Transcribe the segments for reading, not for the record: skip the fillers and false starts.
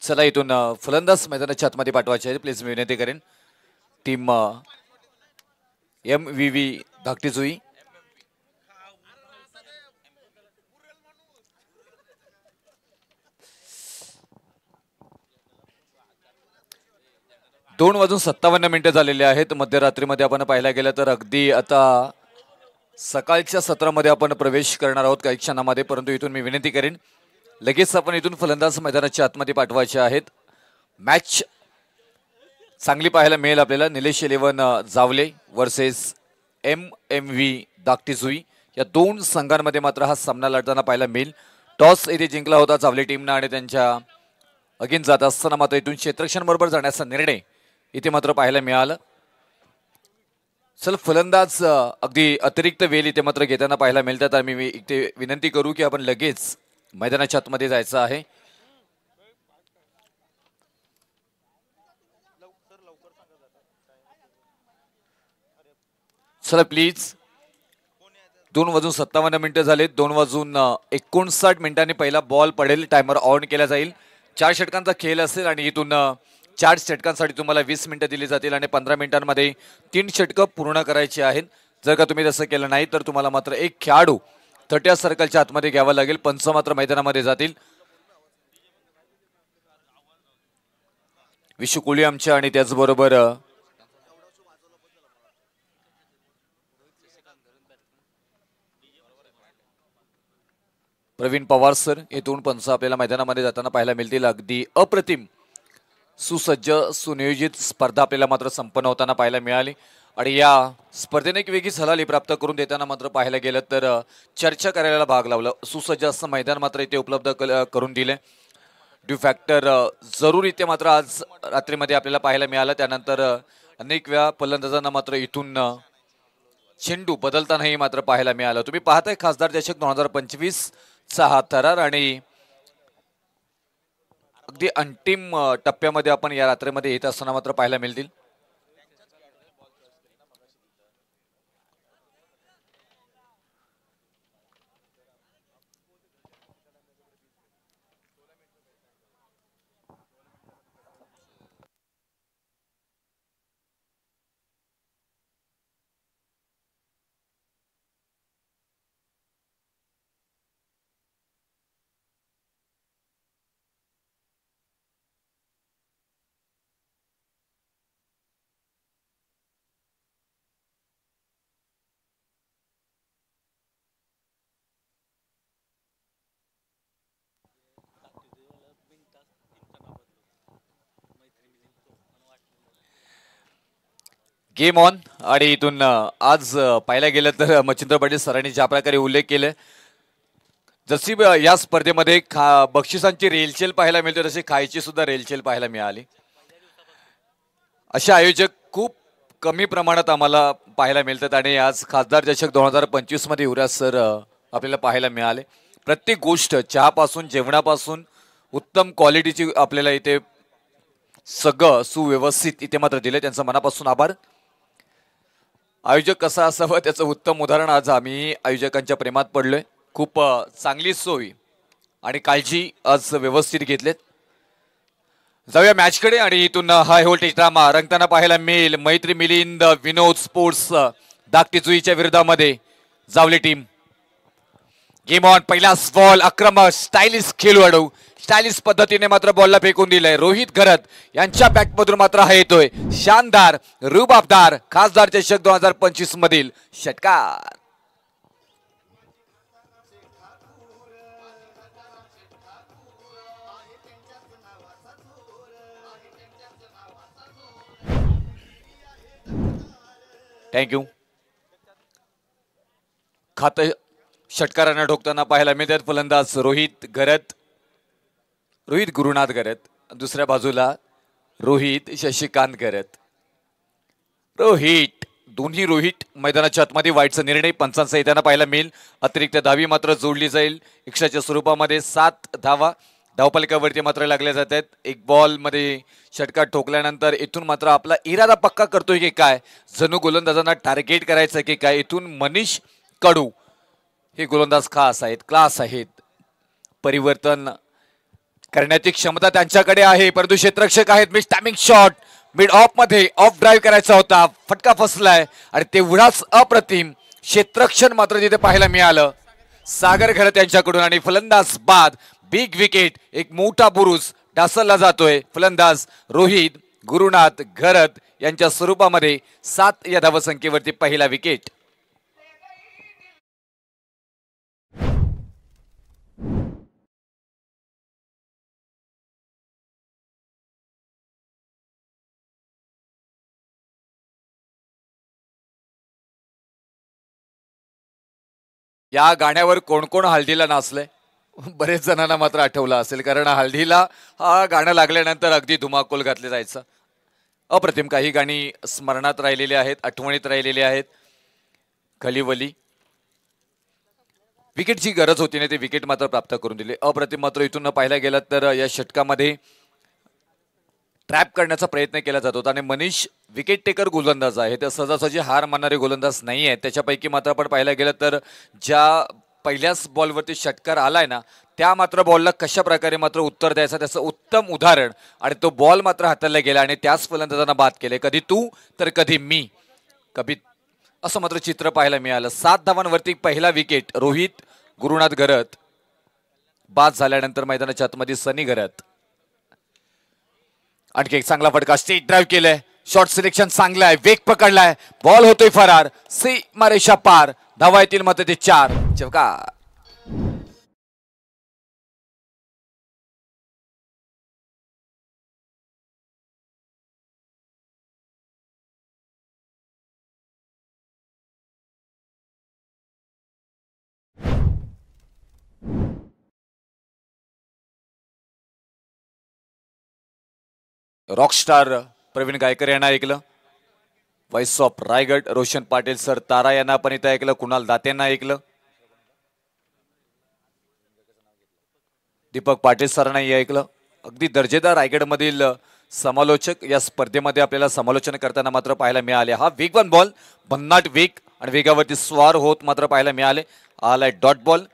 चला इथून फलंदाज मैदानाच्या आतमध्ये पाठवायचे आहे. प्लीज मी विनंती करेन. टीम MVV धाकटी जुई. दोन वाजून 57 मिनिटं झालेले आहेत. मध्यरात्रीमध्ये आपण पाहायला गेलं तर अगदी आता सकाळच्या सत्रामध्ये आपण प्रवेश करणार आहोत काही क्षणामध्ये. परंतु इथून मी विनंती करेन लगेच आपण इथून फलंदाज मैदानाच्या आतमध्ये पाठवायचे आहेत. मॅच चांगली पाहायला मिळेल आपल्याला. निलेश 11 जावले वर्सेस MMV धाकटी जुई या दोन संघांमध्ये मात्र हा सामना लढताना पाहायला मिळेल. टॉस इथे जिंकला होता जावले टीमनं आणि त्यांच्या अगेन जात असताना मात्र इथून क्षेत्ररक्षण जाण्याचा निर्णय इथे मात्र पाहायला मिळाला. चल फलंदाज अगदी अतिरिक्त वेळ इथे मात्र घेताना पाहायला मिळतात. आम्ही इथे विनंती करू की आपण लगेच मैदानाच्या आतमध्ये जायचं आहे. चला प्लीज. 2 वाजून 57 मिनिटं झाले. 2 वाजून 59 मिनिटांनी पहिला बॉल पडेल. टायमर ऑन केला जाईल. 4 षटकांचा खेळ असेल आणि इथून 4 षटकांसाठी तुम्हाला 20 मिनिटं दिली जातील आणि 15 मिनिटांमध्ये 3 षटकं पूर्ण करायची आहेत. जर का तुम्ही तसं केलं नाही तर तुम्हाला मात्र एक खेळाडू 30 सर्कलच्या आतमध्ये घ्यावा लागेल. पंच मात्र मैदानामध्ये जातील. विशू कोळी आमच्या आणि त्याचबरोबर प्रवीण पवार सर हे दोन पंच आपल्याला मैदानामध्ये जाताना पाहायला मिळतील. अगदी अप्रतिम सुसज्ज सुनियोजित स्पर्धा आपल्याला मात्र संपन्न होताना पाहायला मिळाली आणि या स्पर्धेने एक वेगळी हलाली प्राप्त करून देताना मात्र पाहायला गेलं तर चर्चा करायला भाग लावलं. सुसज्ज असं मैदान मात्र इथे उपलब्ध करून दिले. ड्यू फॅक्टर जरूर इथे मात्र आज रात्रीमध्ये आपल्याला पाहायला मिळालं. त्यानंतर अनेक वेळा फलंदाजांना मात्र इथून चेंडू बदलतानाही मात्र पाहायला मिळालं. तुम्ही पाहताय खासदार चषक 2025 चा हा थरार आणि अगदी अंतिम टप्प्यामध्ये आपण या रात्रीमध्ये येत असताना मात्र पाहायला मिळतील. Game on. आणि इथून आज पाहायला गेलं तर मच्छिंद्र पाटील सरांनी ज्या प्रकारे उल्लेख केले जशी या स्पर्धेमध्ये बक्षिसांची रेलचेल पाहायला मिळते तशी खायची सुद्धा रेलचेल पाहायला मिळाली. असे आयोजक खूप कमी प्रमाणात आम्हाला पाहायला मिळतात आणि आज खासदार चषक 2025 मध्ये युवराज सर आपल्याला पाहायला मिळाले. प्रत्येक गोष्ट चहापासून जेवणापासून उत्तम क्वालिटीची आपल्याला इथे सगळं सुव्यवस्थित इथे मात्र दिले. त्यांचा मनापासून आभार. आयोजक कसा असावं त्याचं उत्तम उदाहरण आज आम्ही आयोजकांच्या प्रेमात पडलोय. खूप चांगली सोय आणि काळजी आज व्यवस्थित घेतलेत. जाऊया मॅचकडे आणि इथून हाय व्होल्टेज ड्रामा रंगताना पाहायला मिळेल. मैत्री मिलिंद विनोद स्पोर्ट्स धाकटी जुईच्या विरोधामध्ये जावली टीम. Game on. पहिला बॉल आक्रमक स्टायलिश खेळाडू स्टायलिश पद्धतीने मात्र बॉलला फेकून दिलंय. रोहित घरत यांच्या बॅटमधून मात्र हा येतोय शानदार रुबाबदार खासदार चषक 2025 मधील षटकार. थँक्यू. खात षटकारांना ठोकताना पाहायला मिळतात फलंदाज रोहित घरत रोहित गुरुनाथ घरत. दुसऱ्या बाजूला रोहित शशिकांत घरत. रोहित दोन्ही रोहित मैदानाच्या आतमध्ये वाईटचा निर्णय पंचांचा येताना पाहायला मिळेल. अतिरिक्त धावी मात्र जोडली जाईल. एक्स्ट्राच्या स्वरूपामध्ये 7 धावा धावपलकावरती मात्र लागल्या जातात. एक बॉल मध्ये षटकार ठोकल्यानंतर इथून मात्र आपला इरादा पक्का करतोय की काय जणू गोलंदाजांना टार्गेट करायचं की काय. इथून मनीष कडू हे गोलंदाज खास आहेत, क्लास आहेत, परिवर्तन करण्याची क्षमता त्यांच्याकडे आहे, परंतु क्षेत्ररक्षक आहेत. Miss timing shot mid of मध्ये ऑफ ड्राईव्ह करायचा होता, फटका फसलाय आणि तेवढाच अप्रतिम क्षेत्ररक्षण मात्र तिथे पाहायला मिळालं सागर घरत यांच्याकडून. आणि फलंदाज बाद, बिग विकेट, एक मोठा बुरुज ढासळला जातोय. फलंदाज रोहित गुरुनाथ घरत यांच्या स्वरूपामध्ये 7 या धावसंख्येवरती पहिला विकेट. या गाण्यावर कोण कोण हल्दीला नाचलंय बरेच जणांना मात्र आठवलं असेल, कारण हल्दीला हा गाणं लागल्यानंतर अगदी धुमाकूल घातले जायचं. अप्रतिम काही गाणी स्मरणात राहिलेली आहेत, आठवणीत राहिलेली आहेत. खलीवली विकेटची गरज होती नाही, ते विकेट मात्र प्राप्त करून दिले. अप्रतिम मात्र इथून पाहायला गेलं तर या षटकामध्ये ट्रॅप करण्याचा प्रयत्न केला जात होता आणि मनीष विकेट टेकर गोलंदाज आहे, ते सहजासहजी हार मानणारे गोलंदाज नाही आहेत. त्याच्यापैकी मात्र आपण पाहायला गेलं तर ज्या पहिल्याच बॉलवरती षटकार आलाय ना, त्या मात्र बॉलला कशा प्रकारे मात्र उत्तर द्यायचं त्याचं उत्तम उदाहरण, आणि तो बॉल मात्र हाताळला गेला आणि त्याच फलंदाजांना बाद केले, कधी तू तर कधी मी, कधी असं मात्र चित्र पाहायला मिळालं. 7 धावांवरती पहिला विकेट. रोहित गुरुनाथ घरत बाद झाल्यानंतर मैदानाच्या आतमध्ये सनी घरत. आणखी एक चांगला फटका, स्ट्रेट ड्राईव्ह केलंय, शॉर्ट सिलेक्शन चांगलं आहे, वेग पकडलाय, बॉल होतोय फरार, सीमारेषा पार, धावा येतील मात्र ते 4. चौकार. रॉकस्टार प्रवीण गायकर यांना ऐकलं, voice of Raigad Roshan Patil sir Tara यांना आपण इथं ऐकलं, कुणाल दातेंना ऐकलं, दीपक पाटील सरांनाही ऐकलं. अगदी दर्जेदार रायगडमधील समालोचक या स्पर्धेमध्ये आपल्याला समालोचन करताना मात्र पाहायला मिळाले. हा वेगवान बॉल, भन्नाट वेग आणि वेगावरती स्वार होत मात्र पाहायला मिळाले. आलाय डॉट बॉल,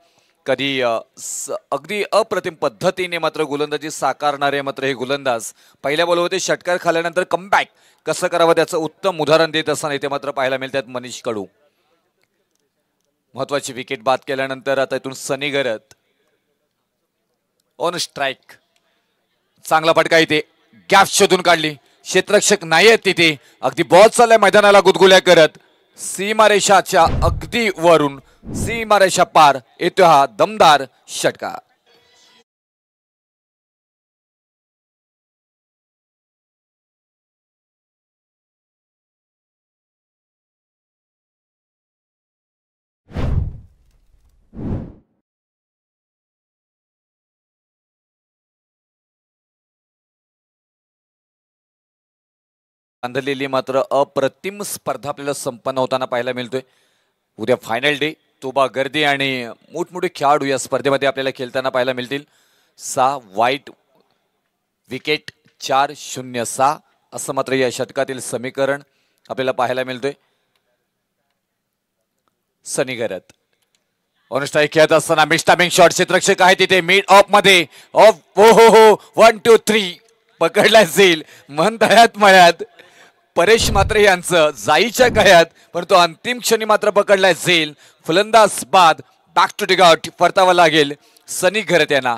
कधी अगदी अप्रतिम पद्धतीने मात्र गोलंदाजी साकारणारे मात्र हे गोलंदाज पहिल्या बॉलवरती षटकार खाल्ल्यानंतर कमबॅक कसं करावं त्याचं उत्तम उदाहरण देत असताना इथे मात्र पाहायला मिळतात मनीष कडू. महत्वाची विकेट बाद केल्यानंतर आता इथून सनी घरत ऑन स्ट्राईक. चांगला फटका, इथे गॅप शोधून काढली, क्षेत्ररक्षक नाही आहेत तिथे, अगदी बॉल चाललाय मैदानाला गुदगुल्या करत, सीमारेषाच्या अगदी वरून सीमारेषा पार येतो हा दमदार षटकार. बांधलेली मात्र अप्रतिम स्पर्धा आपल्याला संपन्न होताना पाहायला मिळतोय. उद्या फायनल डे, तोबा गर्दी आणि मोठमोठे खेळाडू या स्पर्धेमध्ये आपल्याला खेळताना पाहायला मिळतील. 6 वाईट विकेट 4-0-6 असं मात्र या षटकातील समीकरण आपल्याला पाहायला मिळतोय. सनी घरत ऑन स्ट्राईक खेळत असताना मिस टायमिंग शॉट, क्षेत्ररक्षक आहे तिथे मिड ऑफ मध्ये, ऑफ हो हो हो 1 2 3 पकडला जाईल मन तळ्यात मळ्यात. परेश मात्र यांचं जाईच्या गळ्यात, परंतु अंतिम क्षणी मात्र पकडला जाईल. फलंदाज बाद, बॅक टू डिगआउट परतावा लागेल सनी घरत यांना.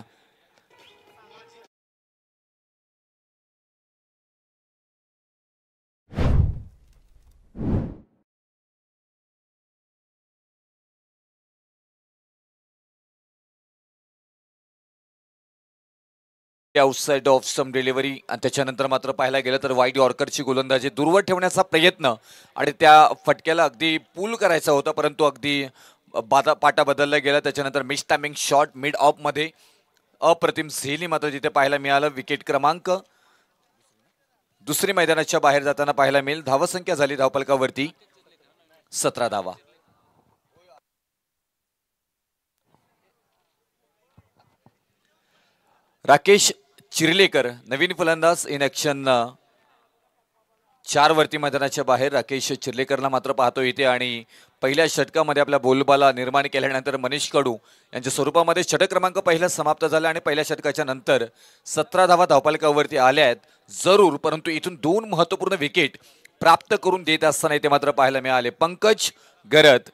आउटसाइड ऑफ स्टंप डिलिव्हरी आणि त्याच्यानंतर मात्र पाहायला गेलं तर वाईट यॉर्करची गोलंदाजी दूरवर ठेवण्याचा प्रयत्न आणि त्या फटक्याला अगदी पूल करायचा होता, परंतु अगदी पाटा बदलला गेला. त्याच्यानंतर miss timing shot mid of मध्ये अप्रतिम झेली मात्र जिथे पाहायला मिळालं. विकेट क्रमांक दुसरी मैदानाच्या बाहेर जाताना पाहायला मिळेल. धावसंख्या झाली धावफलकावरती 17 धावा. राकेश चिर्लेकर नवीन फलंदाज इन ऍक्शन 4 वरती मैदानाच्या बाहेर राकेश चिर्लेकरला मात्र पाहतो इथे आणि पहिल्या षटकामध्ये आपल्या बोलबाला निर्माण केल्यानंतर मनीष कडू यांच्या स्वरूपामध्ये षटक क्रमांक पहिला समाप्त झाला आणि पहिल्या षटकाच्या नंतर 17 धावा धावफलकावरती आल्या आहेत जरूर, परंतु इथून 2 महत्त्वपूर्ण विकेट प्राप्त करून देत असताना इथे मात्र पाहायला मिळाले पंकज गरत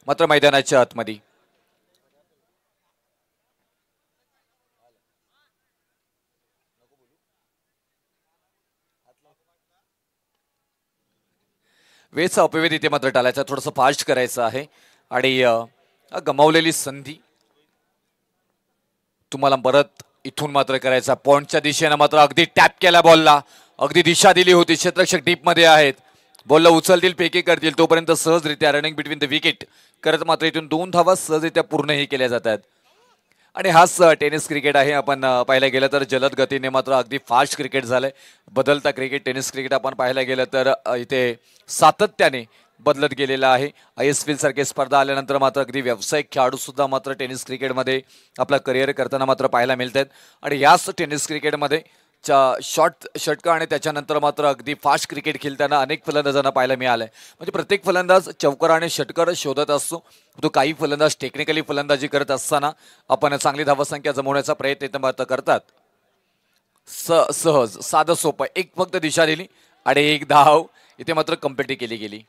मात्र मैदानाच्या आतमध्ये. वेळचा अपव्यय इथे मात्र टाळायचा, थोडंसं फास्ट करायचं आहे आणि गमावलेली संधी तुम्हाला परत इथून मात्र करायचा. पॉइंटच्या दिशेनं मात्र अगदी टॅप केला बॉलला, अगदी दिशा दिली होती. क्षेत्ररक्षक डीप मध्ये आहेत, बॉलला उचलतील फेकी करतील तोपर्यंत सहजरित्या रनिंग बिटवीन द विकेट करत मात्र इथून 2 धावा सहजरित्या पूर्णही केल्या जातात. आणि हाच टेनिस क्रिकेट आहे. आपण पाहायला गेलं तर जलद गतीने मात्र अगदी फास्ट क्रिकेट झालंय. बदलता क्रिकेट टेनिस क्रिकेट आपण पाहायला गेलं तर इथे सातत्याने बदलत गेलेला आहे. ISPL सारखे स्पर्धा आल्यानंतर मात्र अगदी व्यावसायिक खेळाडू सुद्धा मात्र टेनिस क्रिकेटमध्ये आपला करिअर करताना मात्र पाहायला मिळत आहेत. आणि याच टेनिस क्रिकेटमध्ये शॉर्ट षटका आणि त्याच्यानंतर मात्र अगदी फास्ट क्रिकेट खेळताना अनेक फलंदाजांना पाहायला मिळालंय. म्हणजे प्रत्येक फलंदाज चौकार आणि षटकर शोधत असतो. तो काही फलंदाज टेक्निकली फलंदाजी करत असताना आपण चांगली धावसंख्या जमवण्याचा प्रयत्न इथं मात्र करतात. सहज साधं सोपं एक फक्त दिशा दिली आणि एक धाव इथे मात्र कंप्लीट केली गेली.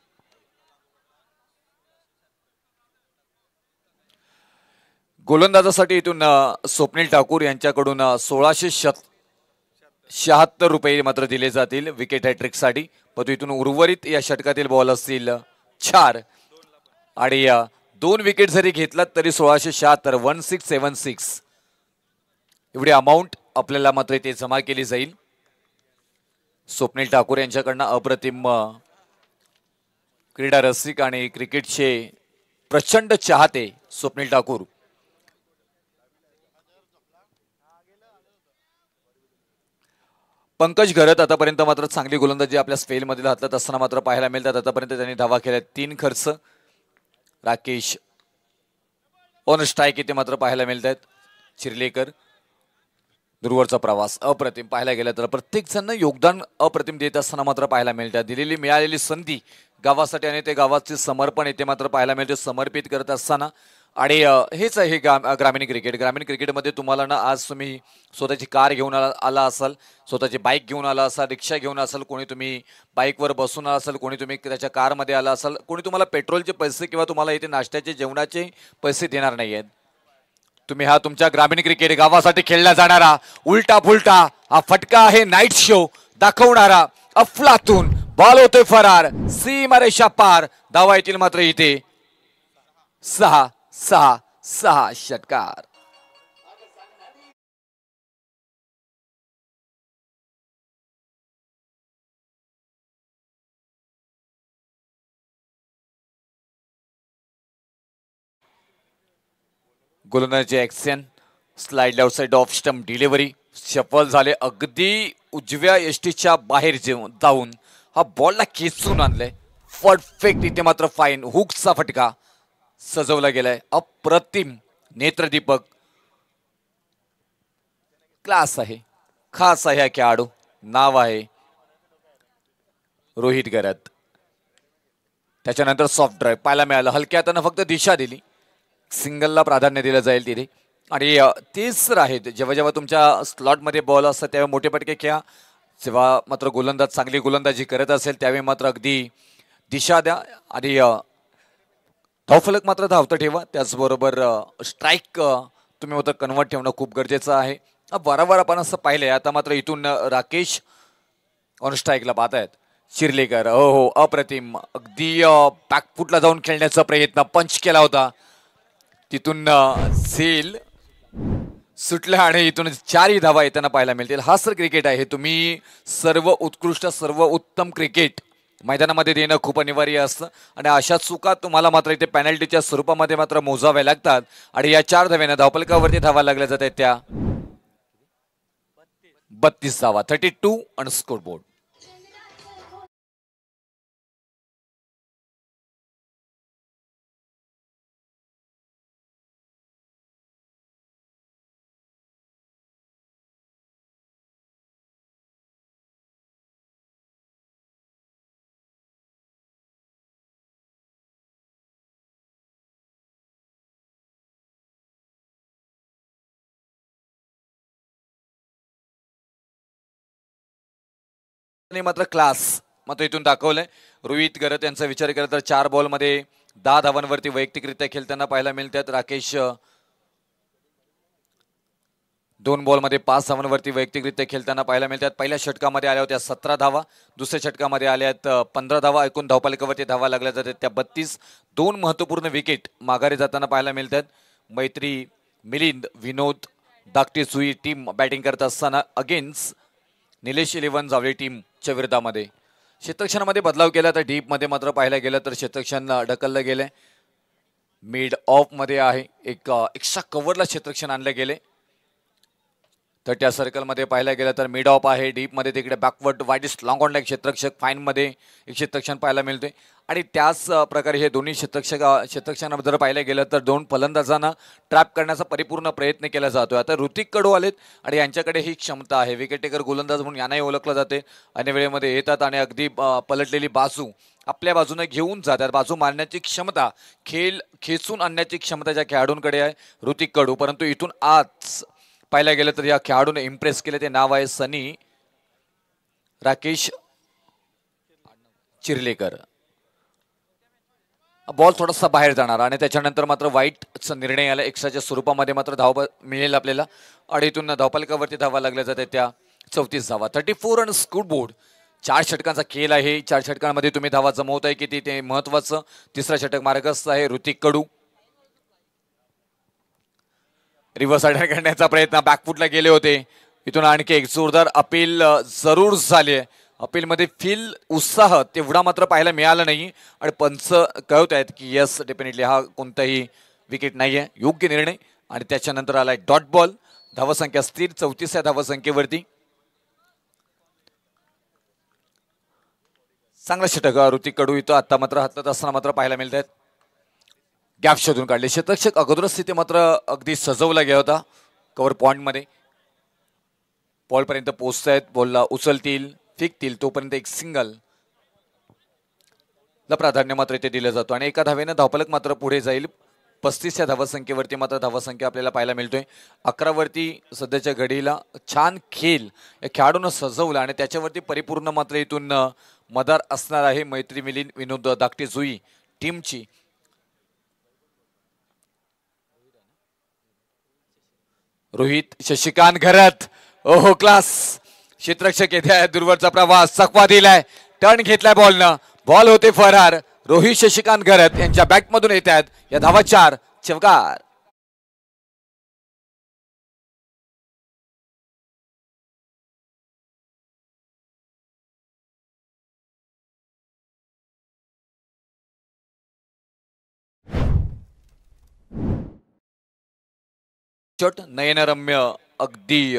गोलंदाजासाठी इथून स्वप्नील ठाकूर यांच्याकडून 1676 रुपये मात्र दिले जातील विकेट हॅट्रिक साठी. परंतु इथून उर्वरित या षटकातील बॉल असतील 4 आणि 2 विकेट जरी घेतलात तरी 1676 1676 एवढी अमाऊंट आपल्याला मात्र इथे जमा केली जाईल. स्वप्नील ठाकूर यांच्याकडनं अप्रतिम क्रीडा रसिक आणि क्रिकेटचे प्रचंड चाहते स्वप्नील ठाकूर. पंकज घरत आतापर्यंत मात्र चांगली गोलंदाजी आपल्या स्पेलमध्ये हातलत असताना मात्र पाहायला मिळतात. आतापर्यंत त्यांनी धावा केल्या 3 खर्च. राकेश ऑन स्ट्राईक इथे मात्र पाहायला मिळत आहेत. चिर्लेकर दूरवरचा प्रवास अप्रतिम पाहायला गेला तर प्रत्येक जण योगदान अप्रतिम देत असताना मात्र पाहायला मिळतात. दिलेली मिळालेली संधी गावासाठी आणि ते गावाचे समर्पण इथे मात्र पाहायला मिळते समर्पित करत असताना. आणि हेच आहे ग्रामीण क्रिकेट. ग्रामीण क्रिकेटमध्ये तुम्हाला ना आज तुम्ही स्वतःची कार घेऊन आला असाल, स्वतःची बाईक घेऊन आला असाल, रिक्षा घेऊन असाल, कोणी तुम्ही बाईकवर बसून आला असाल, कोणी तुम्ही त्याच्या कारमध्ये आला असाल, कोणी तुम्हाला पेट्रोलचे पैसे किंवा तुम्हाला इथे नाश्त्याचे जेवणाचे पैसे देणार नाही आहेत. तुम्ही हा तुमच्या ग्रामीण क्रिकेट गावासाठी खेळला जाणारा उलटा फुलटा हा फटका आहे. नाईट शो दाखवणारा अफलातून बॉल होतोय फरार सीमारेषा पार. धावा येतील मात्र इथे 6 षटकार. गोलंदाजी action slide outside off stump delivery सफल झाले. अगदी उजव्या यष्टीच्या बाहेर जाऊन हा बॉलला खेचून आणलाय परफेक्ट. इथे मात्र फाईन हुकचा फटका सजवला गेलाय. अप्रतिम नेत्रदीपक क्लास आहे, खास आहे हा खेळाडू. नाव आहे रोहित गरत. त्याच्यानंतर सॉफ्ट ड्राईव्ह पाहायला मिळालं. हलक्या हातानं फक्त दिशा दिली. सिंगलला प्राधान्य दिलं जाईल तिथे. आणि तेच आहेत जेव्हा जेव्हा तुमच्या स्लॉटमध्ये बॉल असतात तेव्हा मोठे पटके खेळा. जेव्हा मात्र गोलंदाज चांगली गोलंदाजी करत असेल त्यावेळी मात्र अगदी दिशा द्या आणि धावफलक मात्र धावतं ठेवा. त्याचबरोबर स्ट्राईक तुम्ही मात्र कन्वर्ट ठेवणं खूप गरजेचं आहे. वारंवार आपण असं पाहिलंय. आता मात्र इथून राकेश ऑन स्ट्राईकला पाहत आहेत. चिर्लेकर हो अप्रतिम अगदी बॅकफुटला जाऊन खेळण्याचा प्रयत्न पंच केला होता. तिथून झेल सुटला आणि इथून 4 धावा येताना पाहायला मिळतील. हा सर क्रिकेट आहे. तुम्ही सर्व उत्कृष्ट सर्व उत्तम क्रिकेट मैदानामध्ये देणं खूप अनिवार्य असतं आणि अशा चुका तुम्हाला मात्र इथे पेनल्टीच्या स्वरूपामध्ये मात्र मोजाव्या लागतात. आणि या 4 धाव्यानं धावफलकावरती धावा लागल्या जात आहेत त्या 32 धावा 32 ऑन स्कोरबोर्ड. आणि मात्र क्लास मात्र इथून दाखवलंय. रोहित गरत यांचा विचार केला तर 4 बॉलमध्ये 10 धावांवरती वैयक्तिकरित्या खेळताना पाहायला मिळतात. राकेश 2 बॉलमध्ये 5 धावांवरती वैयक्तिकरित्या खेळताना पाहायला मिळतात. पहिल्या षटकामध्ये आल्या होत्या 17 धावा, दुसऱ्या षटकामध्ये आल्यात 15 धावा. एकूण धावपालिकावरती धावा लागल्या जातात त्या 32. 2 महत्त्वपूर्ण विकेट माघारी जाताना पाहायला मिळतात. मैत्री मिलिंद विनोद धाकटी सुई टीम बॅटिंग करत असताना अगेन्स्ट निलेश 11 जावळी टीमच्या विरोधामध्ये. क्षेत्ररक्षणामध्ये बदलाव केला तर डीपमध्ये मात्र पाहायला गेलं तर क्षेत्ररक्षण ढकललं गेलंय. मिड ऑफ मध्ये आहे एक एक्स्ट्रा कव्हरला क्षेत्ररक्षण आणले गेले. तर त्या सर्कलमध्ये पाहायला गेलं तर मिड ऑफ आहे. डीपमध्ये तिकडे बॅकवर्ड वाईडेस्ट लॉंग ऑन लाईक क्षेत्ररक्षक फाईनमध्ये एक क्षेत्ररक्षण पाहायला मिळते. आणि त्याच प्रकारे हे दोन्ही क्षेत्ररक्षणाबद्दल जर पाहायला गेलं तर 2 फलंदाजांना ट्रॅप करण्याचा परिपूर्ण प्रयत्न केला जातोय. आता ऋतिक कडू आलेत आणि यांच्याकडे ही क्षमता आहे. विकेट टेकर गोलंदाज म्हणून यांनाही ओळखलं जाते. अन्य वेळेमध्ये येतात आणि अगदी पलटलेली बाजू आपल्या बाजूने घेऊन जातात. बाजू मारण्याची क्षमता, खेळ खेचून आणण्याची क्षमता ज्या खेळाडूंकडे आहे ऋतिक कडू. परंतु इथून आज पाहायला गेलं तर या खेळाडूने इम्प्रेस केले. ते नाव आहे सनी राकेश चिर्लेकर. बॉल थोडासा बाहेर जाणार आणि त्याच्यानंतर मात्र वाईटचा निर्णय आला. एक्स्ट्राच्या स्वरूपामध्ये मात्र धाव मिळेल आपल्याला. आणि इथून धावपालिकावरती धावा लागल्या जाते त्या 34 धावा. 34 रन्स गुड बोर्ड. 4 षटकांचा खेळ आहे. 4 षटकांमध्ये तुम्ही धावा जमवताय किती ते महत्वाचं. तिसरा षटक मार्गस्थ आहे ऋतिक कडू. रिव्हर्स अटॅक करण्याचा प्रयत्न बॅकफुटला गेले होते. इथून आणखी एक जोरदार अपील जरूर झाले. अपीलमध्ये फील उत्साह तेवढा मात्र पाहायला मिळाला नाही. आणि पंच कळवत आहेत की यस डेफिनेटली हा कोणताही विकेट नाही आहे. योग्य निर्णय. आणि त्याच्यानंतर आलाय डॉट बॉल. धावसंख्या स्थिर 34 धावसंख्येवरती. चांगला षटक ऋतिक कडू इथं आता मात्र हातात असताना मात्र पाहायला मिळत आहेत. गॅप शोधून काढले. क्षेत्ररक्षक अगोदरच तिथे मात्र अगदी सजवला गेला होता कव्हर पॉइंटमध्ये. बॉलपर्यंत पोहोचतायत. बॉलला उचलतील फेकतील तोपर्यंत एक सिंगल ला प्राधान्य मात्र इथे दिलं जातो. आणि एका धावेनं धावफलक मात्र पुढे जाईल. 35 धावसंख्येवरती मात्र धावसंख्या आपल्याला पाहायला मिळतोय. 11 वरती सध्याच्या घडीला छान खेळ या खेळाडूनं सजवला आणि त्याच्यावरती परिपूर्ण मात्र इथून मदार असणार आहे मैत्री मिलिंद विनोद धाकटे जुई टीमची. रोहित शशिकांत घरत ओहो क्लास. क्षेत्ररक्षक येथे दूरवरचा प्रवास चकवा दिलाय. टर्न घेतलाय बॉलनं. बॉल होते फरार. रोहित शशिकांत घरत यांच्या बॅटमधून येत आहेत या धावा 4 चौकार. नयनरम्य अगदी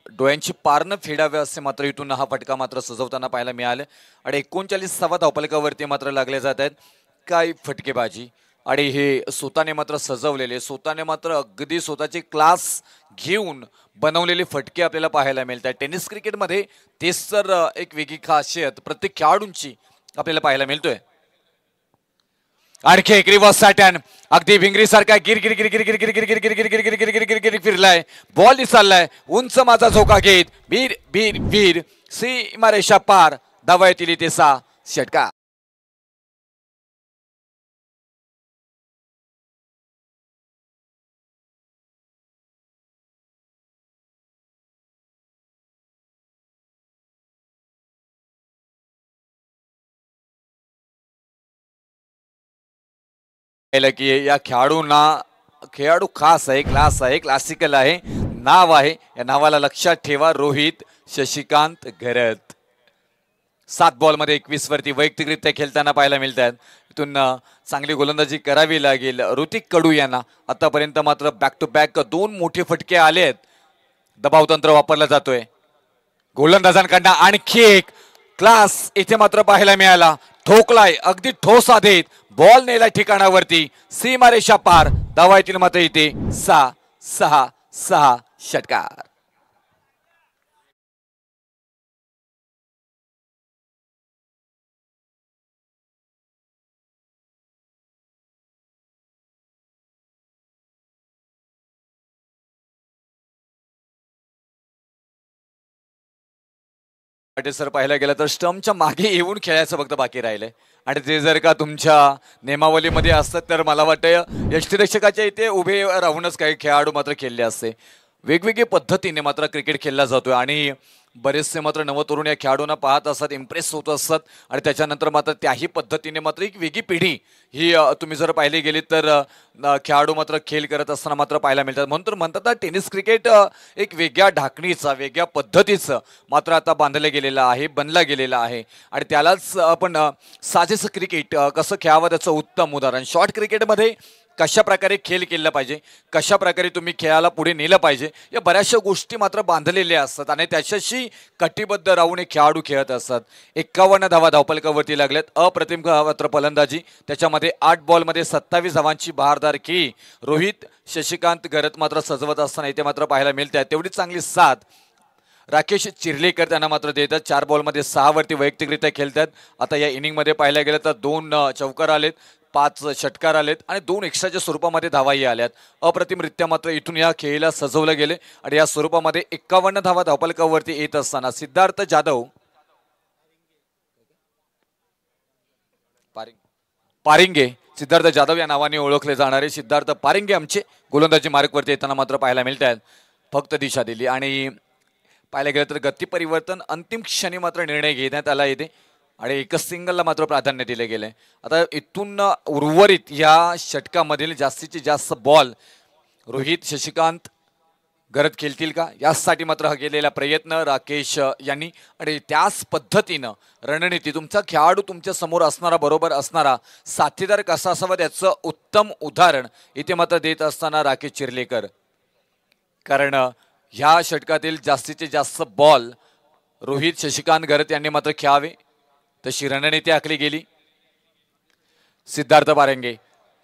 डोळ्यांची पारणं फेडावे असे मात्र इथून हा फटका मात्र सजवताना पाहायला मिळाले. आणि 39 धावफलकावरती मात्र लागले जात आहेत. काय फटकेबाजी. आणि हे स्वतःने मात्र सजवलेले स्वतःने मात्र अगदी स्वतःचे क्लास घेऊन बनवलेले फटके आपल्याला पाहायला मिळतात. टेनिस क्रिकेटमध्ये तेच तर एक वेगळी खासियत प्रत्येक खेळाडूंची आपल्याला पाहायला मिळतोय. आणखी एक रिव्हर्स सॅटन अगदी भिंगरी सारखा गिर गिर गिर गिर गिर गिर गिर गिर गिर गिर गिर गिर गिर गिर गिर गिर फिरलाय. बॉल निसरलाय. उंच माझा झोका घेत वीर वीर वीर सीमारेषा पार. धावा येतील इथे 6 षटकार. की या खेळाडू खास आहे क्लास आहे क्लासिकल आहे नाव आहे. या नावाला लक्षात ठेवा. रोहित शशिकांत घरत 7 बॉलमध्ये 21 वरती वैयक्तिकरित्या खेळताना पाहायला मिळतात. इथून चांगली गोलंदाजी करावी लागेल ऋतिक कडू यांना. आतापर्यंत मात्र बॅक टू बॅक 2 मोठे फटके आले आहेत. दबाव तंत्र वापरला जातोय गोलंदाजांकडनं. आणखी एक क्लास इथे मात्र पाहायला मिळाला. ठोकलाय अगदी ठोस आधेत. बॉल नेला ठिकाणावरती सीमारेषा पार. धावा येतील मात्र इथे 6 षटकार. पाटील सर पाहायला गेलं तर स्टंपच्या मागे येऊन खेळायचं फक्त बाकी राहिलंय आणि ते जर का तुमच्या नियमावलीमध्ये असतात तर मला वाटतं यष्टीरक्षकाच्या इथे उभे राहूनच काही खेळाडू मात्र खेळले असते. वेगवेगळ्या पद्धतीने मात्र क्रिकेट खेळला जातोय आणि बरेचसे मात्र नवतरुण या खेळाडूंना पाहत असतात, इम्प्रेस होत असतात आणि त्याच्यानंतर मात्र त्याही पद्धतीने मात्र एक वेगळी पिढी ही तुम्ही जर पाहिली गेली तर खेळाडू मात्र खेळ करत असताना मात्र पाहायला मिळतात. म्हणून तर म्हणतात ना टेनिस क्रिकेट एक वेगळ्या ढाकणीचा वेगळ्या पद्धतीचं मात्र आता बांधलं गेलेलं आहे, बनला गेलेला आहे आणि त्यालाच आपण साजेसं क्रिकेट कसं खेळावं त्याचं उत्तम उदाहरण. शॉर्ट क्रिकेटमध्ये कशा प्रकारे खेळ केला पाहिजे, कशा प्रकारे तुम्ही खेळाला पुढे नेलं पाहिजे, या बऱ्याचशा गोष्टी मात्र बांधलेल्या असतात आणि त्याच्याशी कटिबद्ध राहून एक खेळाडू खेळत असतात. 51 धावा धावपलकावरती लागल्यात. अप्रतिम मात्र फलंदाजी, त्याच्यामध्ये 8 बॉलमध्ये 27 धावांची बहारदार खेळी रोहित शशिकांत गरत मात्र सजवत असताना इथे मात्र पाहायला मिळतात. तेवढी चांगली साथ राकेश चिर्लेकर त्यांना मात्र देतात. 4 बॉलमध्ये 6 वरती वैयक्तिकरित्या खेळतात. आता या इनिंगमध्ये पाहायला गेलं तर 2 चौकार आलेत, 5 षटकार आलेत आणि 2 एक्स्ट्राच्या स्वरूपामध्ये धावाही आल्यात. अप्रतिमरित्या मात्र इथून या खेळीला सजवलं गेले आणि या स्वरूपामध्ये 51 धावा धावपलकावरती येत असताना सिद्धार्थ जाधव पारिंगे सिद्धार्थ जाधव या नावाने ओळखले जाणारे सिद्धार्थ पारिंगे आमचे गोलंदाजी मार्गवरती येताना मात्र पाहायला मिळत आहेत. फक्त दिशा दिली आणि पाहायला गेलं तर गती परिवर्तन अंतिम क्षणी मात्र निर्णय घेण्यात आला येते आणि एकच सिंगलला मात्र प्राधान्य दिले गेले. आता इथून उर्वरित या षटकामधील जास्तीत जास्त बॉल रोहित शशिकांत गरज खेळतील का यासाठी मात्र हा गेलेला प्रयत्न राकेश यांनी आणि त्याच पद्धतीनं रणनीती तुमचा खेळाडू तुमच्या समोर असणारा बरोबर असणारा साथीदार कसा असावा त्याचं उत्तम उदाहरण इथे मात्र देत असताना राकेश चिर्लेकर. कारण ह्या षटकातील जास्तीत जास्त बॉल रोहित शशिकांत गरत यांनी मात्र खेळावे तशी रणनीती आखली गेली. सिद्धार्थ पारिंगे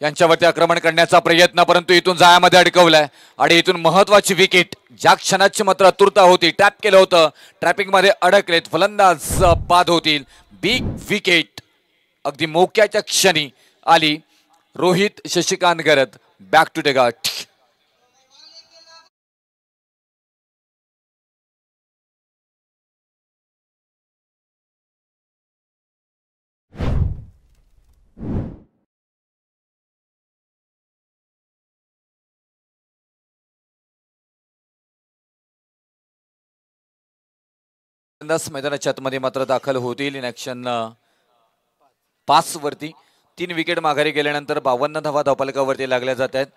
यांच्यावरती आक्रमण करण्याचा प्रयत्न परंतु इथून जाळ्यामध्ये अडकवलाय आणि इथून महत्वाची विकेट ज्या क्षणाची मात्र आतुरता होती, टॅप केलं होतं, ट्रॅपिंग मध्ये अडकलेत, फलंदाज बाद होतील. बिग विकेट अगदी मोक्याच्या क्षणी आली. रोहित शशिकांत गरत बॅक टू डेगाट. मैदानाच्या आतमध्ये मात्र दाखल होतील. इन ऍक्शन 5 वरती 3 विकेट माघारी गेल्यानंतर 52 धावा धावपलकावरती लागल्या जात आहेत.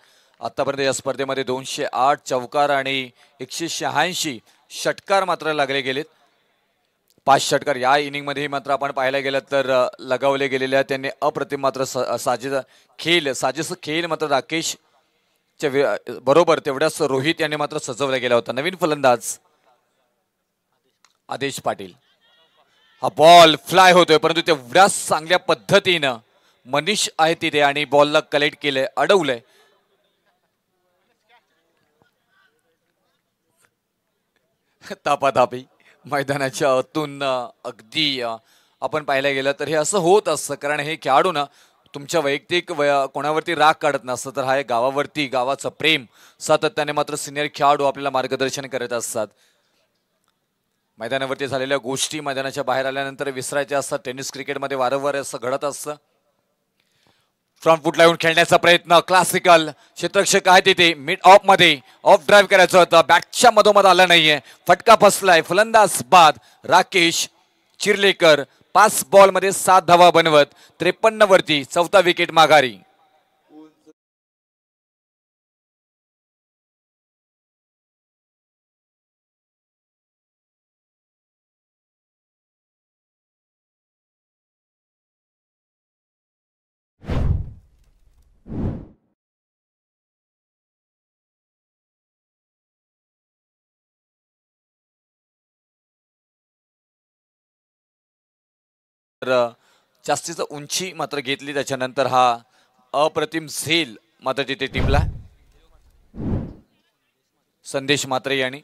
आतापर्यंत या स्पर्धेमध्ये 208 चौकार आणि 186 षटकार मात्र लागले गेलेत. 5 षटकार या इनिंगमध्ये मात्र आपण पाहायला गेलं तर लगावले गेलेले आहेत. त्यांनी अप्रतिम मात्र साजेस खेळ मात्र राकेश बरोबर तेवढ्याच रोहित यांनी मात्र सजवला गेला होता. नवीन फलंदाज आदेश पाटील. हा बॉल फ्लाय होतोय परंतु तेवढ्याच चांगल्या पद्धतीनं मनीष आहे तिथे आणि बॉलला कलेक्ट केलंय, अडवलंय. तापातापी मैदानाच्या आतून अगदी आपण पाहायला गेलं तर हे असं होत असतं कारण हे खेळाडू ना तुमच्या वैयक्तिक कोणावरती राग काढत नसतं तर हा गावावरती गावाचं प्रेम सातत्याने मात्र सिनियर खेळाडू आपल्याला मार्गदर्शन करत असतात. मैदानावरती झालेल्या गोष्टी मैदानाच्या बाहेर आल्यानंतर विसरायच्या असतात. टेनिस क्रिकेटमध्ये वारंवार असं घडत असतं. फ्रंट फुटला येऊन खेळण्याचा प्रयत्न, क्लासिकल क्षेत्ररक्षक आहे तिथे मिड ऑफ मध्ये ऑफ ड्राईव्ह करायचं होतं, बॅटच्या मधोमध आला नाहीये, फटका फसलाय, फलंदाज बाद. राकेश चिर्लेकर 5 बॉलमध्ये 7 धावा बनवत 53 वरती 4था विकेट माघारी. जास्तीचं उंची मात्र घेतली त्याच्यानंतर हा अप्रतिम झेल मात्र तिथे टिपला. संदेश मात्रे यांनी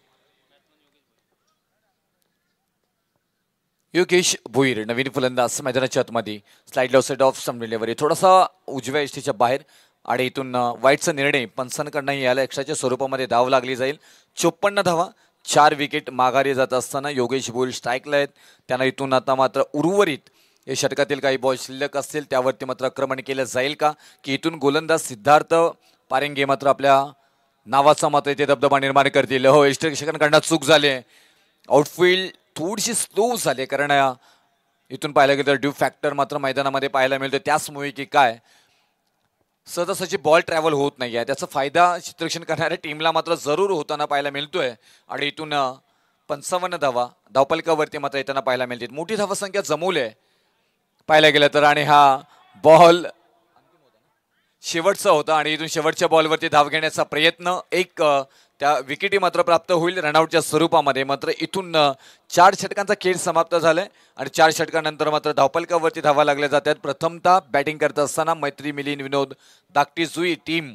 योगेश भोईर नवीन फलंदाज मैदानाच्या आतमध्ये स्लाइड लॉ सेट ऑफ समलेवर थोडासा उजव्या इष्टीच्या बाहेर आणि इथून वाईटचा निर्णय पंचांकडनं यायला एक्स्ट्राच्या स्वरूपामध्ये धाव लागली जाईल. 54 धावा 4 विकेट माघारी जात असताना योगेश भोईल स्ट्राईकला आहेत. त्यांना इथून आता मात्र उर्वरित या षटकातील काही बॉल शिल्लक असतील त्यावरती मात्र आक्रमण केलं जाईल का, की इथून गोलंदाज सिद्धार्थ पारेंगे मात्र आपल्या नावाचा मात्र इथे दबदबा निर्माण करतील. हो, एक्स्ट्रा चूक झाली. आउटफील्ड थोडीशी स्लो झाली कारण इथून पाहायला गेलं तर ड्यू फॅक्टर मात्र मैदानामध्ये पाहायला मिळतो. त्याचमुळे की काय सहजासहजी बॉल ट्रॅव्हल होत नाही आहे, त्याचा फायदा क्षेत्ररक्षण करणाऱ्या टीमला मात्र जरूर होताना पाहायला मिळतोय. आणि इथून 55 धावा धावपलकावरती मात्र येताना पाहायला मिळतील. मोठी धावसंख्या जमवली आहे पाहायला गेलं तर. आणि हा बॉल शेवटचा होता आणि इथून शेवटच्या बॉलवरती धाव घेण्याचा प्रयत्न एक त्या विकेटी मात्र प्राप्त होईल रनआउटच्या स्वरूपामध्ये. मात्र इथून 4 षटकांचा खेळ समाप्त झालाय आणि 4 षटकानंतर मात्र धावपलकावरती धावा लागल्या जातात. प्रथमतः बॅटिंग करत असताना मैत्री मिलिंद विनोद दाकटी जुई टीम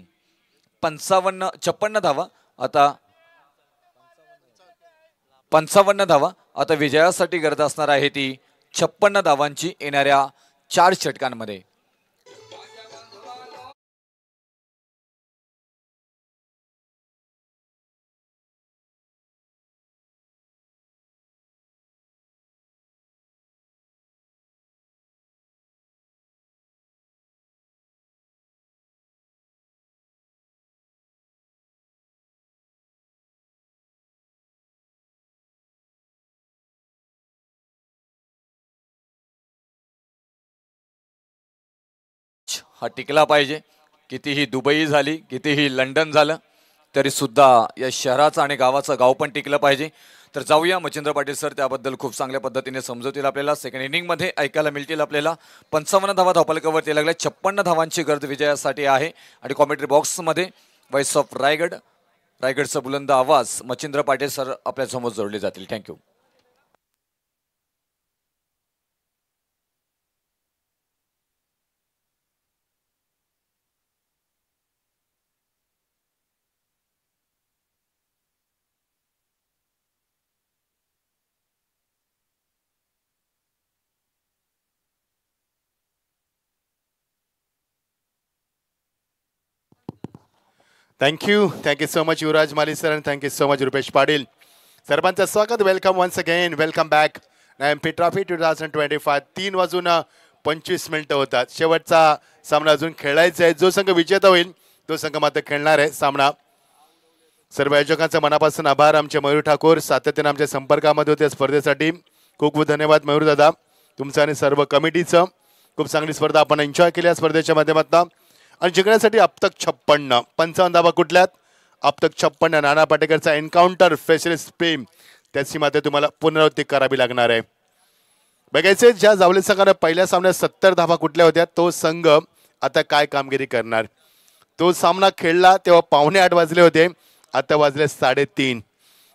56 धावा आता 55 धावा आता विजयासाठी करत असणार आहे ती 56 धावांची येणाऱ्या 4 षटकांमध्ये. हा टिकला पाहिजे. कितीही दुबई झाली, कितीही लंडन झालं तरी सुद्धा या शहराचं आणि गावाचं गाव पण टिकलं पाहिजे. तर जाऊया मच्छिंद्र पाटील सर त्याबद्दल खूप चांगल्या पद्धतीने समजवतील आपल्याला. सेकंड इनिंगमध्ये ऐकायला मिळतील आपल्याला 55 धावा धावपलकावरती लागल्या. 56 धावांची गरज विजयासाठी आहे. आणि कॉमेंट्री बॉक्समध्ये वॉइस ऑफ रायगड रायगडचा बुलंद आवाज मच्छिंद्र पाटील सर आपल्यासमोर जोडले जातील. Thank you. Thank you so much, Yuvraj Mali sir, and thank you so much, Rupesh Padil. सर्वांचं स्वागत. Welcome once again, welcome back. MP trophy 2025 3 वाजून 25 मिनिटं होतात. शेवटचा सामना अजून खेळायचा आहे. जो संघ विजेता होईल तो संघ मात्र खेळणार आहे सामना. सर्व आयोजकांचा मनापासून आभार. आमचे मयूर ठाकूर सातत्याने आमच्या संपर्कामध्ये होते स्पर्धेसाठी. खूप खूप धन्यवाद मयूर दादा तुमचं आणि सर्व कमिटीचं. खूप चांगली स्पर्धा आपण एन्जॉय केली या स्पर्धेच्या माध्यमातून. आणि जिंकण्यासाठी अब तक 56 55 धावा कुठल्यात अब तक 56 नाना पाटेकरचा एन्काउंटर स्पेशलिस्ट टीम त्याची मात्र तुम्हाला पुनरावृत्ती करावी लागणार आहे. बघायचे ज्या जावले संघाने पहिल्या सामन्यात 70 धावा कुठल्या होत्या तो संघ आता काय कामगिरी करणार. तो सामना खेळला तेव्हा 7:45 वाजले होते, आता वाजले 3:30.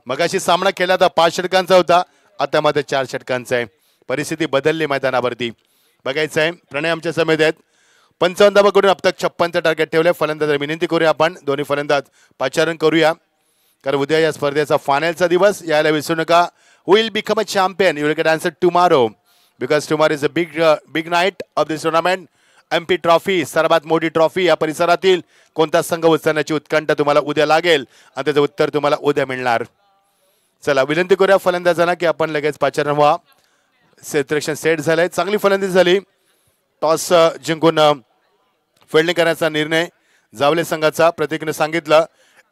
मगाशी सामना खेळला तर 5 षटकांचा होता, आता मात्र 4 षटकांचा आहे. परिस्थिती बदलली मैदानावरती. बघायचं आहे प्रणय आमच्या समेत आहेत. 55 धावा करून अब तक 56चं टार्गेट ठेवलंय. फलंदाज विनंती करूया आपण दोन्ही फलंदाज पाचारण करूया कारण उद्या या स्पर्धेचा फायनलचा दिवस यायला विसरू नका. Who will become a champion you will get answer tomorrow because tomorrow is a big night of this tournament. MP trophy सर्वात मोठी ट्रॉफी या परिसरातील कोणता संघ उचलण्याची उत्कंठा तुम्हाला उद्या लागेल आणि त्याचं उत्तर तुम्हाला उद्या मिळणार. चला विनंती करूया फलंदाजांना की आपण लगेच पाचारण व्हा. क्षेत्ररक्षण सेट झालंय, चांगली फलंदाजी झाली. टॉस जिंकून फिल्डिंग करण्याचा निर्णय जावले संघाचा. प्रत्येकाने सांगितलं.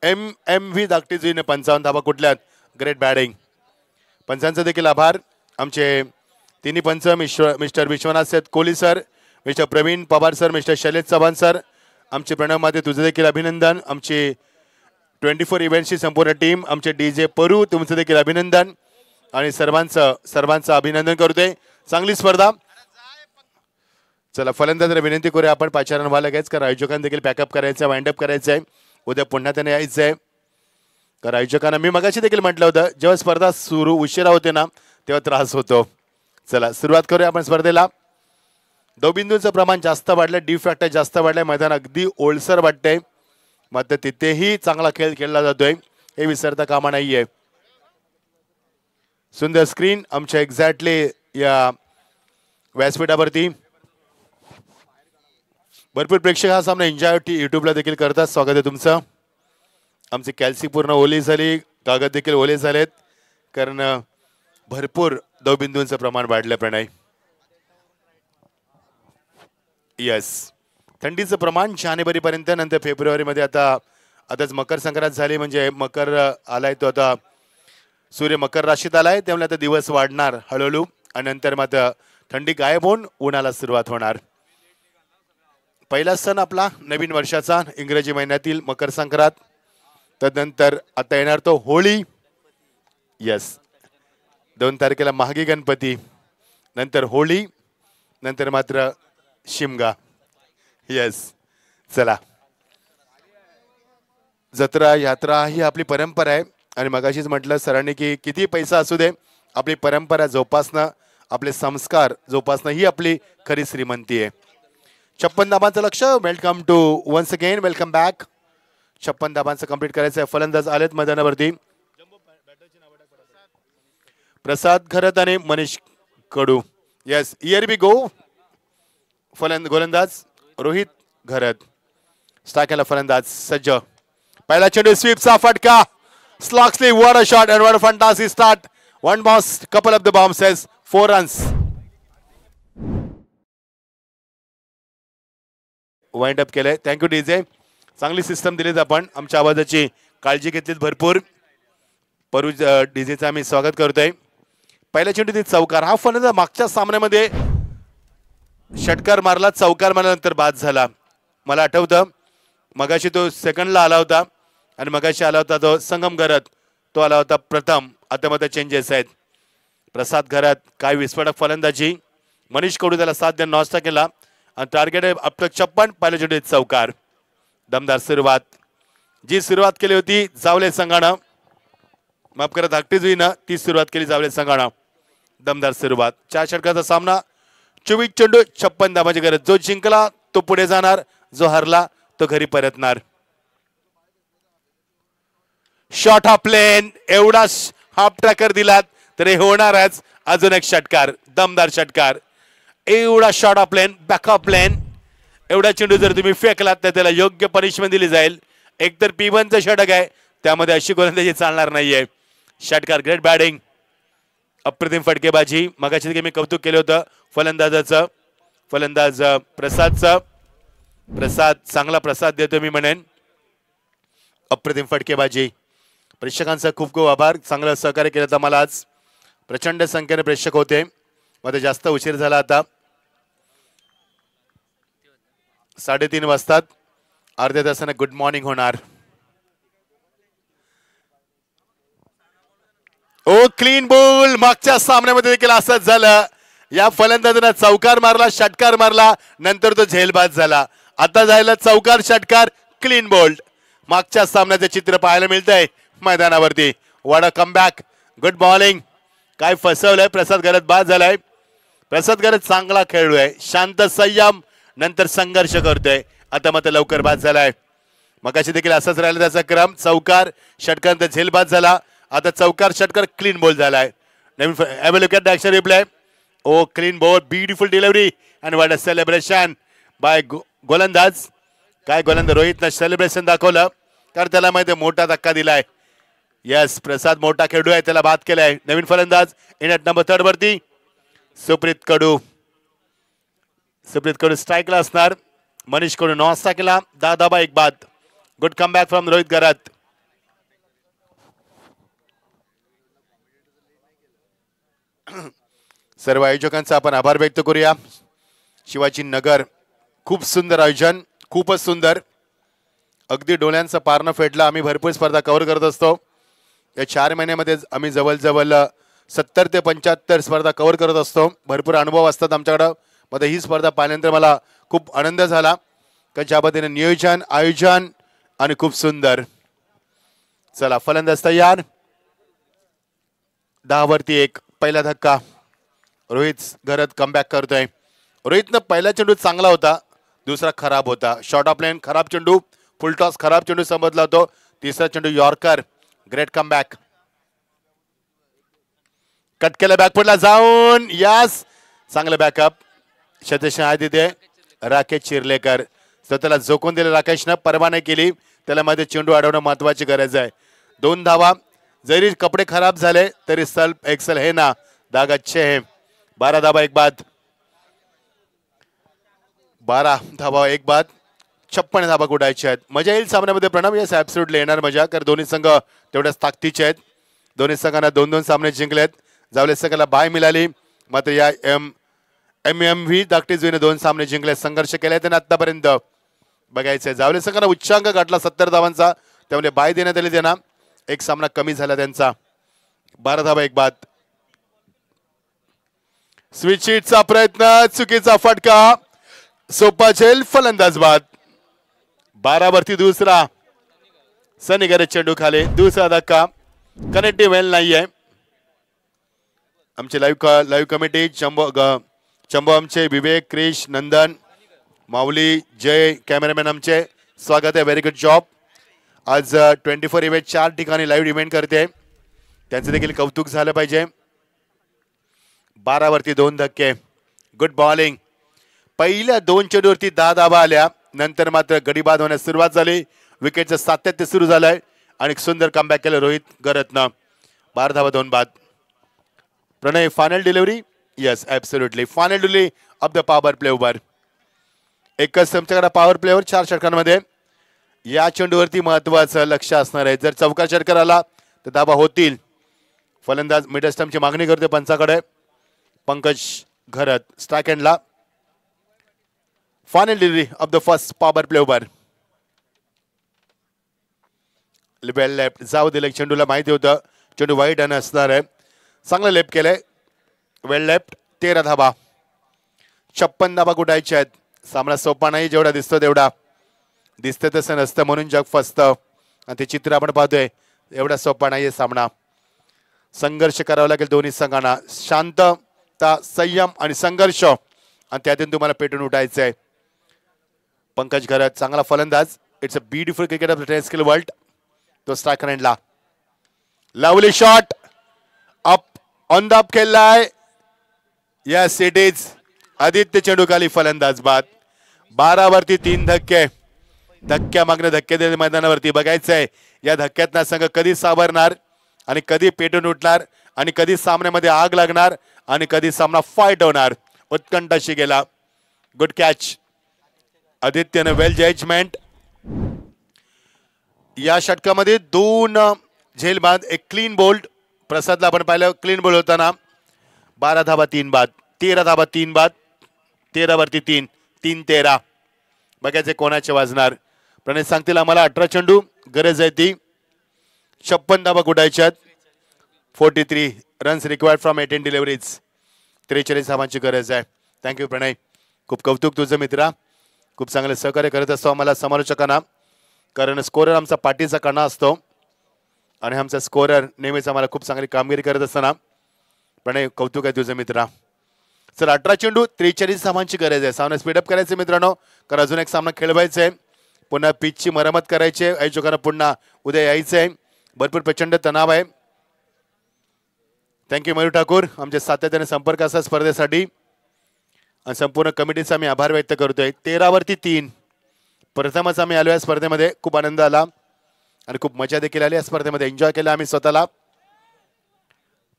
MV दाकटीजीने 55 धावा कुठल्यात. Great batting. पंचांचा देखील आभार. आमचे तिन्ही पंच mister Vishwanath Seth Kohli sir, mister Praveen Pawar sir, mister Shailesh Chavan sir, आमचे प्रणव माते तुझं देखील अभिनंदन. आमची 24 इव्हेंट्सची संपूर्ण टीम, आमचे DJ परू तुमचं देखील अभिनंदन आणि सर्वांचं अभिनंदन करतोय. चांगली स्पर्धा. चला फलंदाजांना विनंती करूया आपण पाचारण व्हायला लगेच कारण आयोजकांना देखील पॅकअप करायचं आहे, वाइंड अप करायचं आहे. उद्या पुन्हा त्यांना यायचं आहे कारण आयोजकांना मी मगाशी देखील म्हटलं होतं जेव्हा स्पर्धा सुरू उशिरा होते ना तेव्हा त्रास होतो. चला सुरुवात करूया आपण स्पर्धेला. दवबिंदूंचं प्रमाण जास्त वाढलं, डी फॅक्टर जास्त वाढलंय, मैदान अगदी ओलसर वाटतंय. मात्र तिथेही चांगला खेळ खेळला जातोय हे विसरता कामा नाहीये. सुंदर स्क्रीन आमच्या एक्झॅक्टली या व्यासपीठावरती. भरपूर प्रेक्षक हा सामना एन्जॉय युट्यूबला देखील करतात. स्वागत आहे तुमचं. आमची कॅल्सी पूर्ण ओली झाली, कागद देखील ओले झालेत कारण भरपूर दवबिंदूंचं प्रमाण वाढलं प्रणय. यस, थंडीचं प्रमाण जानेवारीपर्यंत, नंतर फेब्रुवारीमध्ये आताच मकर संक्रांत झाली म्हणजे मकर आलाय, तो आता सूर्य मकर राशीत आलाय, त्यामुळे आता दिवस वाढणार हळूहळू आणि नंतर मात्र थंडी गायब होऊन उन्हाला सुरुवात होणार. पहिला सण आपला नवीन वर्षाचा इंग्रजी महिन्यातील मकर संक्रांत, तदनंतर आता येणार तो होळी. यस, 2 तारखेला महागी गणपती, नंतर होळी, नंतर मात्र शिमगा. यस, चला, जत्रा यात्रा ही आपली परंपरा आहे आणि मगाशीच म्हटलं सरांनी की किती पैसा असू दे आपली परंपरा जोपासणं, आपले संस्कार जोपासणं ही आपली खरी श्रीमंती आहे. 56 धाबांचं लक्ष. Welcome to once again, welcome back. 56 धाबांचं कंप्लीट करायचं आहे. फलंदाज आलेत मैदानावरती. प्रसाद घरत आणि Manish Kadu. Yes, here we go. गोलंदाज रोहित घरत. स्टाकेला फलंदाज सज्ज. पहिला चेंडू स्वीपचा फटका. Sloxley, what a shot and what a fantastic start. One bounce, couple of the bounces, 4 runs. Wind up केलंय. Thank you DJ. चांगली सिस्टम दिलीत आपण, आमच्या आवाजाची काळजी घेतलीत भरपूर. परूज डीजेचं आम्ही स्वागत करतोय. पहिल्या चेंडूत चौकार. हा फलंदाज मागच्या सामन्यामध्ये षटकार मारला, चौकार मारल्यानंतर बाद झाला. मला आठवतं मगाशी तो सेकंडला आला होता आणि मगाशी आला होता तो संगम घरत, तो आला होता प्रथम. आता मध्ये चेंजेस आहेत. प्रसाद घरत काय विस्फोटक फलंदाजी. मनीष कडू त्याला 7 द्या नॉस्टा केला आणि टार्गेट आहे अब तक 56. पहिल्या चेंडूत चौकार. दमदार सुरुवात. जी सुरुवात केली होती जावले संघानं, माफ करा धाकटी जुईनं, ती सुरुवात केली जावले संघानं. दमदार सुरुवात. 4 षटकाचा सामना. 24 चेंडू 56 धाबाची गरज. जो जिंकला तो पुढे जाणार, जो हरला तो घरी परतणार. Short half plan. एवढा हाफ ट्रॅकर दिलात तर हे होणारच. अजून एक षटकार, दमदार षटकार. एवढा short half plan, backup plan. एवढा चेंडू जर तुम्ही फेकलात तर त्याला योग्य पनिशमेंट दिली जाईल. एकतर P1चं षटक आहे, त्यामध्ये अशी गोलंदाजी चालणार नाहीये. षटकार, ग्रेट बॅटिंग, अप्रतिम फटकेबाजी. मगाशी मी कौतुक केलं होतं फलंदाजाचं, फलंदाज प्रसादचं. प्रसाद चांगला प्रसाद देतो मी म्हणेन. अप्रतिम फटकेबाजी. प्रेक्षकांचा खूप खूप आभार, चांगलं सहकार्य केलं तर मला आज. प्रचंड संख्येने प्रेक्षक होते, मध्ये जास्त उशीर झाला. आता 3:30 वाजतात. अर्ध्या तासाने गुड मॉर्निंग होणार. ओ क्लीन बॉल. मागच्या सामन्यामध्ये देखील असंच झालं. या फलंदाजानं चौकार मारला, षटकार मारला, नंतर तो झेलबाद झाला. आता झाला चौकार, षटकार, क्लीन बोल्ड. मागच्या सामन्याचे चित्र पाहायला मिळतंय मैदानावरती. What a comeback, good bowling. काय फसवलंय, प्रसाद घरत बाद झालाय. प्रसाद घरत चांगला खेळू आहे, शांत संयम, नंतर संघर्ष करतोय. आता मात्र लवकर बाद झालाय. मगाशी देखील असंच राहिला त्याचा क्रम. चौकार, षटकार, नंतर झेलबाद झाला. आता चौकार, षटकार, क्लीन बॉल झालाय. नवीन have a look at the action replay. Oh clean ball, beautiful delivery and what a celebration by गोलंदाज. काय गोलंदाज रोहितनं सेलिब्रेशन दाखवलं, कारण त्याला माहिती मोठा धक्का दिलाय. यस, प्रसाद मोठा खेळू आहे, त्याला बाद केलाय. नवीन फलंदाज इन ॲट नंबर 3 वरती सुप्रीत कडू. सुप्रीत कडू स्ट्राईकला असणार. मनीष कडू नॉस्टा केला. 10 धाबा 1 बाद. गुड कमबॅक फ्रॉम रोहित घरत. सर्व आयोजकांचा आपण आभार व्यक्त करूया. शिवाजी नगर खूप सुंदर आयोजन, खूपच सुंदर. अगदी डोळ्यांचं पारणं फेडलं. आम्ही भरपूर स्पर्धा कव्हर करत असतो. या 4 महिन्यामध्ये आम्ही जवळजवळ 70 ते 75 स्पर्धा कव्हर करत असतो. भरपूर अनुभव असतात आमच्याकडं. मध्ये ही स्पर्धा पाहिल्यानंतर मला खूप आनंद झाला की ज्या पद्धतीने नियोजन, आयोजन आणि खूप सुंदर. चला, फलंदाज तयार. 10 वरती 1. पहिला धक्का. रोहित घरत कमबॅक करतोय. रोहितनं पहिला चेंडू चांगला होता, दुसरा खराब होता. शॉर्ट ऑफ लाईन खराब चेंडू, फुल टॉस खराब चेंडू समजला होतो. तिसरा चेंडू यॉर्कर. Great comeback. कट केलं बॅकफुटला जाऊन. यास, चांगलं बॅकअप. शतश आहे तिथे राकेश चिर्लेकर. स्वतःला झोकून दिलं राकेशनं, परवा नाही केली. त्याला मध्ये चेंडू अडवणं महत्वाची गरज आहे. 2 धावा जरी कपडे खराब झाले तरी सल्फ एक्सेल है ना, दाग अच्छे हैं. 12 धाबा एक बाद, 12 धाबा एक बाद, 56 धाबा कुठायचे आहेत. मजा येईल सामन्यामध्ये प्रणव. येस ॲब्सोल्युटली येणार मजा, कारण दोन्ही संघ तेवढ्याच ताकदीचे आहेत. दोन्ही संघांना 2-2 सामने जिंकलेत. जावले संघाला बाय मिळाली, मात्र या MMV दाकटीजूने 2 सामने जिंकले, संघर्ष केलाय त्यांना आतापर्यंत. बघायचंय जावले संघाला उच्चांक गाठला 70 धावांचा, त्यामुळे बाय देण्यात आली त्यांना. एक सामना कमी झाला त्यांचा. 12 धाबा एक बाद. स्विच हिटचा प्रयत्न, चुकीचा फटका, सोपा झेल, फलंदाज बाद. 12 वरती दुसरा. सनिगरे चेंडू खाली, दुसरा धक्का. कनेक्टिव्ह वेल नाहीये. आमचे लाईव्ह कमिटी चंबो आमचे विवेक, क्रिश, नंदन, माऊली, जय, कॅमेरामॅन आमचे, स्वागत आहे. Very good job. आज 24 इव्हेंट 4 ठिकाणी लाईव्ह इव्हेंट करते, त्यांचे देखील कौतुक झालं पाहिजे. 12 वरती 2 धक्के. Good bowling. पहिल्या 2 चेंडूवरती 10 धाबा आल्या, नंतर मात्र गडी बाद होण्यास सुरुवात झाली. विकेटचं सातत्य सुरू झालंय आणि सुंदर कमबॅक केलं रोहित गरतनं. 12 धाबा 2 बाद. Pranay final delivery. Yes absolutely final delivery of the power play over. एकच तुमच्याकडे पॉवर प्लेवर 4 षटकांमध्ये. या चेंडूवरती महत्वाचं लक्ष असणार आहे. जर चौका षटकार आला तर धाबा होतील. फलंदाज मिड स्टंपची मागणी करते पंचाकडे. पंकज घरत स्ट्राइक एंडला. Final delivery of the first power play over. Well left जाऊ दिले. चेंडूला माहिती होतं चेंडू वाईट असणार आहे. चांगलं लेफ्ट केलंय. वेल लेफ्ट. 13 धाबा. 56 धाबा कुठायचे आहेत. सामना सोपा नाही जेवढा दिसतो तेवढा. दिसतं तसं नसतं म्हणून जग फसतं, आणि ते चित्र आपण पाहतोय. एवढा सोपा नाहीये सामना. संघर्ष करावा लागेल दोन्ही संघांना. शांतता, संयम आणि संघर्ष, आणि त्यातून तुम्हाला पेटून उठायचं आहे. पंकज घरत चांगला फलंदाज. It's a beautiful cricket of the test skill world. तो स्ट्राइकर एंडला. Lovely shot up on the up खेळलाय. Yes it is. आदित्य चेंडू खाली, फलंदाज बाद. 12 वरती 3 धक्के. धक्क्या मागणे धक्के देते मैदानावरती. बघायचंय या धक्क्यात संघ कधी सावरणार आणि कधी पेटून उठणार आणि कधी सामन्यामध्ये आग लागणार आणि कधी सामना फाईट होणार. उत्कंठाशी गेला. गुड कॅच आदित्यने. Well judgement. या षटकामध्ये 2 झेल बाद, एक क्लीन बोल्ड. प्रसादला आपण पाहिलं क्लीन बोल्ड होताना. 12 धाबा 3 बाद. 13 धाबा 3 बाद. 13 वरती 3. 3-13. बघायचे कोणाचे वाजणार. प्रणय सांगतील आम्हाला 18 चेंडू गरज आहे ती. 56 धाबा कुठायच्यात. 43 रन्स रिक्वायर्ड फ्रॉम 18 डिलिव्हरीज. 43 धावांची गरज आहे. थँक्यू प्रणय. खूप कौतुक तुझं मित्रा. खूप चांगले सहकार्य करत असतो आम्हाला समालोचकांना, कारण स्कोरर आमचा पाठीचा कणा असतो आणि आमचा स्कोरर नेहमीच आम्हाला खूप चांगली कामगिरी करत असताना. प्रणय कौतुक आहे तुझं मित्रा. सर 18 चेंडू 43 धावांची गरज आहे. सामना स्पीडअप करायचे मित्रांनो, कारण अजून एक सामना खेळवायचा आहे. पुन्हा पिचची मरम्मत करायची आहे. आयोजकांना पुन्हा उद्या यायचं आहे. भरपूर प्रचंड तणाव आहे. थँक्यू मयूर ठाकूर. आमच्या सातत्याने संपर्क असा स्पर्धेसाठी, आणि संपूर्ण कमिटीचा आम्ही आभार व्यक्त करतोय. 13 वरती 3. प्रथमच आम्ही आलो या स्पर्धेमध्ये. खूप आनंद आला आणि खूप मजा देखील आली या स्पर्धेमध्ये. एन्जॉय केला आम्ही स्वतःला.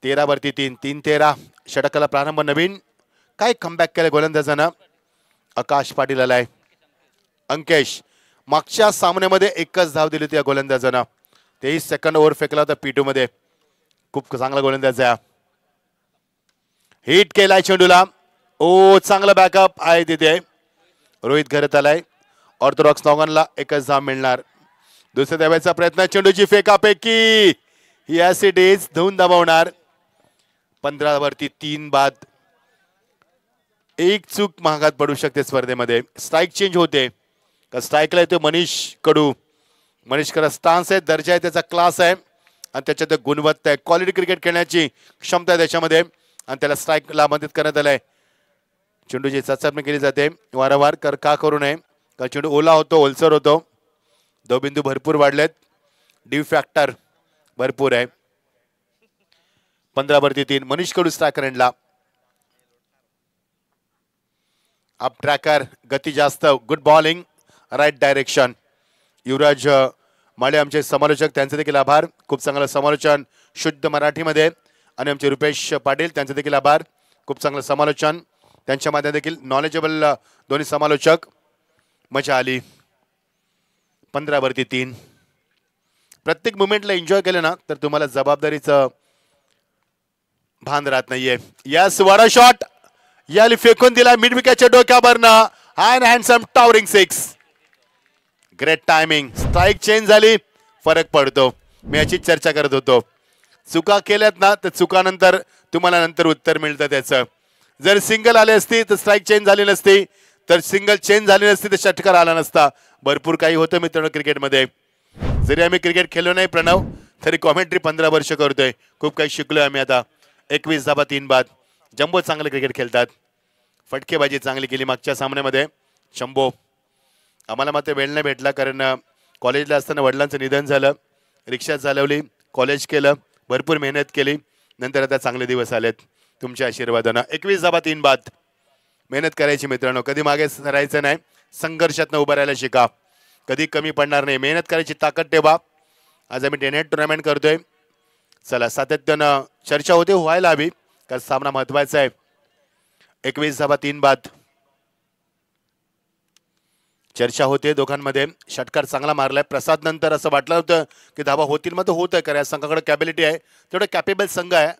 13 वरती 3. 3-13. षटकाला प्रारंभ नवीन. काय कमबॅक केलं गोलंदाजानं. आकाश पाटील आलाय. अंकेश. मागच्या सामन्यामध्ये 1च धाव दिली होती या गोलंदाजानं. 23 सेकंद ओव्हर फेकला होता P2 मध्ये. खूप चांगला गोलंदाज आहे. हिट केलाय चेंडूला. ओ चांगला बॅकअप आहे तिथे. रोहित घरत आलाय. ऑर्थोडॉक्स नॉगनला 1च धाव मिळणार. दुसऱ्या धावायचा प्रयत्न. चेंडूची फेकापैकी. Yes it is. 2 धावा होणार. 15 वरती 3 बाद. एक चूक महागात पडू शकते स्पर्धेमध्ये. स्ट्राइक चेंज होते. स्ट्राइकला येतो मनीष कडू. मनीष कडा स्टान्स आहे, दर्जा आहे, त्याचा क्लास आहे आणि त्याच्यात गुणवत्ता आहे. क्वालिटी क्रिकेट खेळण्याची क्षमता आहे त्याच्यामध्ये, आणि त्याला स्ट्राइकला मदत करण्यात आलाय. चेंडूची चाचपणी केली जाते वारंवार. का करू नये, कारण चेंडू ओला होतो, ओलसर होतो. बिंदू भरपूर वाढलेत. डी फॅक्टर भरपूर आहे. 15 वरती 3. मनीष कडू स्ट्रायकर एंडला. Up tracker. गती जास्त. Good bowling. Right direction. Yuvraj Male आमचे समालोचक त्यांचे देखील आभार. खूप चांगलं समालोचन शुद्ध मराठीमध्ये. आणि आमचे रुपेश पाटील त्यांचे देखील आभार. खूप चांगलं समालोचन त्यांच्या माध्यमात देखील नॉलेजेबल दोन्ही समालोचक. मजा आली. 15 वरती 3. प्रत्येक मुमेंटला एन्जॉय केलं ना तर तुम्हाला जबाबदारीचं भान राहत नाहीये. Yes what a shot. याली फेकून दिला मिड विकेटच्या डोक्यावरनं. And handsome towering 6. Great timing. Strike change झाली फरक पडतो. मी याची चर्चा करत होतो. चुका केल्यात ना तर चुकानंतर तुम्हाला नंतर उत्तर मिळतं त्याचं. जर सिंगल आले असती तर स्ट्राईक चेंज झाली नसती. तर सिंगल चेंज झाली नसती तर षटकार आला नसता. भरपूर काही होतं मित्रांनो क्रिकेटमध्ये. जरी आम्ही क्रिकेट खेळलो नाही प्रणव तरी कॉमेंट्री 15 वर्ष करतोय. खूप काही शिकलोय आम्ही आता. 21 धाबा 3 बाद. जम्बो चांगले क्रिकेट खेळतात. फटकेबाजी चांगली केली मागच्या सामन्यामध्ये शंभो. आम्हाला मात्र वेळ नाही भेटला कारण कॉलेजला असताना वडिलांचं निधन झालं. रिक्षा चालवली, कॉलेज केलं, भरपूर मेहनत केली. नंतर आता चांगले दिवस आलेत तुमच्या आशीर्वादानं. 21 धाबा 3 बाद. मेहनत करायची मित्रांनो. कधी मागे राहायचं नाही. संघर्षातनं उभं राहायला शिका. कधी कमी पडणार नाही. मेहनत करायची ताकद ठेवा. आज आम्ही डे नाईट टुर्नामेंट करतोय. चला सातत्यानं चर्चा होते व्हायला हवी कारण सामना महत्वाचा आहे. 21 धाबा 3 बाद. चर्चा होते दोघांमध्ये. षटकार चांगला मारलाय. प्रसाद नंतर असं वाटलं होतं की धाबा होतील मग होत आहे. कारण या संघाकडे कॅपॅबिलिटी आहे. तेवढं कॅपेबल संघ आहे.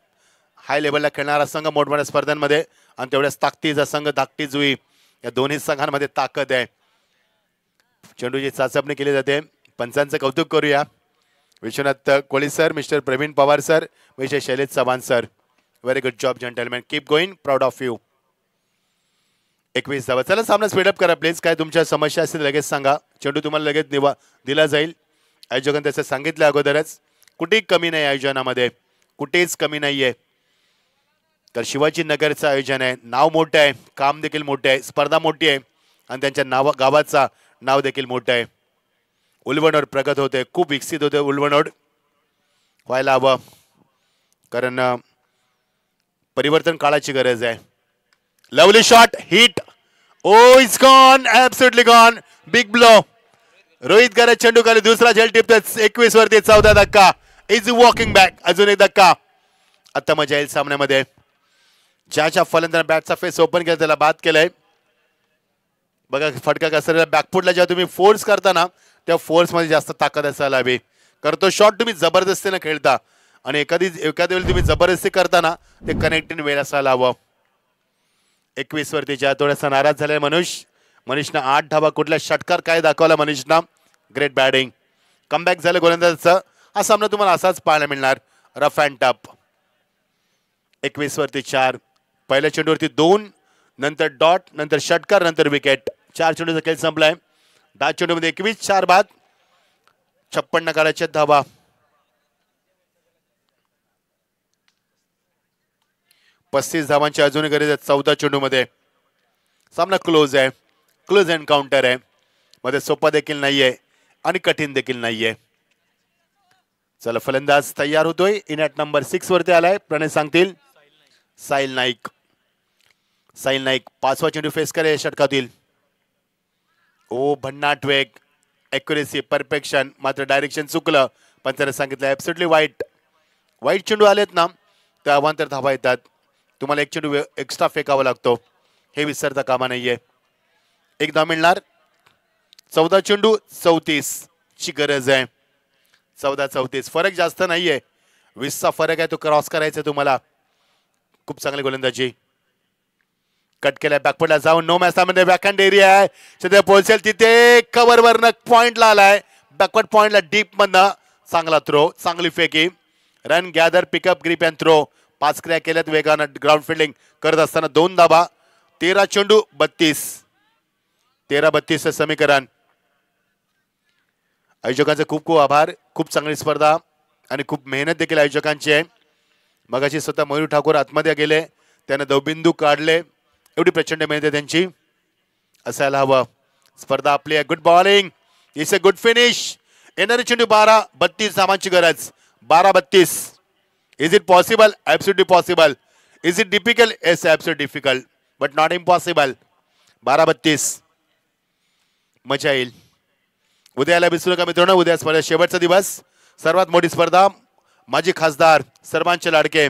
हाय लेवलला खेळणारा संघ मोठमोठ्या स्पर्धांमध्ये. आणि तेवढ्याच ताकदीचा संघ धाकटी जुई. या दोन्ही संघांमध्ये ताकद आहे. चेंडूची चाचपणी केली जाते. पंचांचं कौतुक करूया. Vishwanath Koli sir, mister Praveen Pawar sir, Vijay Shailesh Chavan sir. Very good job gentleman. Keep going. Proud of you. 21 धावा. चला सामना स्पीडअप करा प्लीज. काय तुमच्या समस्या असतील लगेच सांगा. चेंडू तुम्हाला लगेच दिला जाईल. आयोजकांनी त्याचं सांगितलं अगोदरच. कुठेही कमी नाही आयोजनामध्ये. कुठेच कमी नाहीये. तर शिवाजी नगरचं आयोजन आहे. नाव मोठं आहे. काम देखील मोठं आहे. स्पर्धा मोठी आहे. आणि त्यांच्या गावाचा नाव देखील मोठं आहे. उलवणोड प्रगत होते. खूप विकसित होते उलवणोड. व्हायला हवं कारण परिवर्तन काळाची गरज आहे. Lovely shot. Hit. Oh it's gone. Absolutely gone. Big blow. Rohit गरज चेंडू खाली. दुसरा झेल टिपतात. 21 वरती 14 धक्का. Is walking back. अजून एक धक्का. आता मजा येईल सामन्यामध्ये. ज्याच्या फलंदाज बॅटचा फेस ओपन केला त्याला बाद केलाय. बघा फटका कसा. बॅकफुटला जेव्हा तुम्ही फोर्स करता ना त्या फोर्स मध्ये जास्त ताकद असायला हवी. करतो शॉट तुम्ही जबरदस्तीने खेळता आणि एखाद्या वेळी तुम्ही जबरदस्ती करताना ते कनेक्टिंग वेळ असायला हवं. 21 वरती ज्या थोडासा नाराज झालाय मनीषनं 8 धावा. कुठला षटकार काय दाखवला मनीषनं. Great batting. कमबॅक झालं गोलंदाजाचं. हा सामना तुम्हाला असाच पाहायला मिळणार. Rough and tough. 21 वरती 4. पहिल्या चेंडूवरती 2, नंतर डॉट, नंतर षटकार, नंतर विकेट. 4 चेंडूचा खेळ संपलाय. 10 चेंडूमध्ये 21. 4 बाद. 56 नकाराच्या धावा. पस्तीस धावांची अजूनही गरज आहे 14 चेंडूमध्ये. सामना क्लोज आहे. क्लोज एन्काउंटर आहे. मध्ये सोपा देखील नाहीये आणि कठीण देखील नाहीये. चला फलंदाज तयार होतोय. इन ॲट नंबर 6 वरती आलाय. प्रणय सांगतील. साहिल नाईक. साहिल नाईक 5वा चेंडू फेस करे षटकातील. ओ भन्नाट वेग. Accuracy, perfection. मात्र डायरेक्शन चुकलं. पण त्याने सांगितलं ॲब्सोल्युटली वाईट चेंडू आलेत ना तर अवांतर धावा येतात. तुम्हाला एक चेंडू एक्स्ट्रा फेकावा लागतो. हे विसरता कामा नाहीये. एक धाव मिळणार. 14 चेंडू 34 ची गरज आहे. 14-34 फरक जास्त नाहीये. 20चा फरक आहे तो क्रॉस करायचा तुम्हाला. खूप चांगली गोलंदाजी. कट केलाय. बॅकफुटला जाऊन नो मॅच मध्ये बॅकहँड एरिया आहे. सध्या पोहोचेल तिथे कव्हर वरनं पॉइंटला आलाय. बॅकवर्ड पॉइंटला डीप मधनं चांगला थ्रो. चांगली फेकी. Run gather pickup grip and throw. 5 क्रिया केल्यात वेगानं ग्राउंड फिल्डिंग करत असताना 2 धाबा. 13 चेंडू 32. 13-32 समीकरण. आयोजकांचे खूप खूप आभार. खूप चांगली स्पर्धा आणि खूप मेहनत देखील आयोजकांची आहे. मगाशी स्वतः मयूर ठाकूर आतमध्ये गेले. त्याने दवबिंदू काढले. एवढी प्रचंड मेहनत आहे त्यांची. असायला हवं. स्पर्धा आपली आहे. Good bowling. It's a good finish. येणारे चेंडू 12-32 धावांची गरज. 12-32. Is it possible? Absolutely possible. Is it difficult? Yes absolutely difficult but not impossible. 12-32. मजा येईल. उद्याला विसरू नका मित्रांनो, उद्या स्पर्धा शेवटचा दिवस, सर्वात मोठी स्पर्धा, माजी खासदार, सर्वांचे लाडके,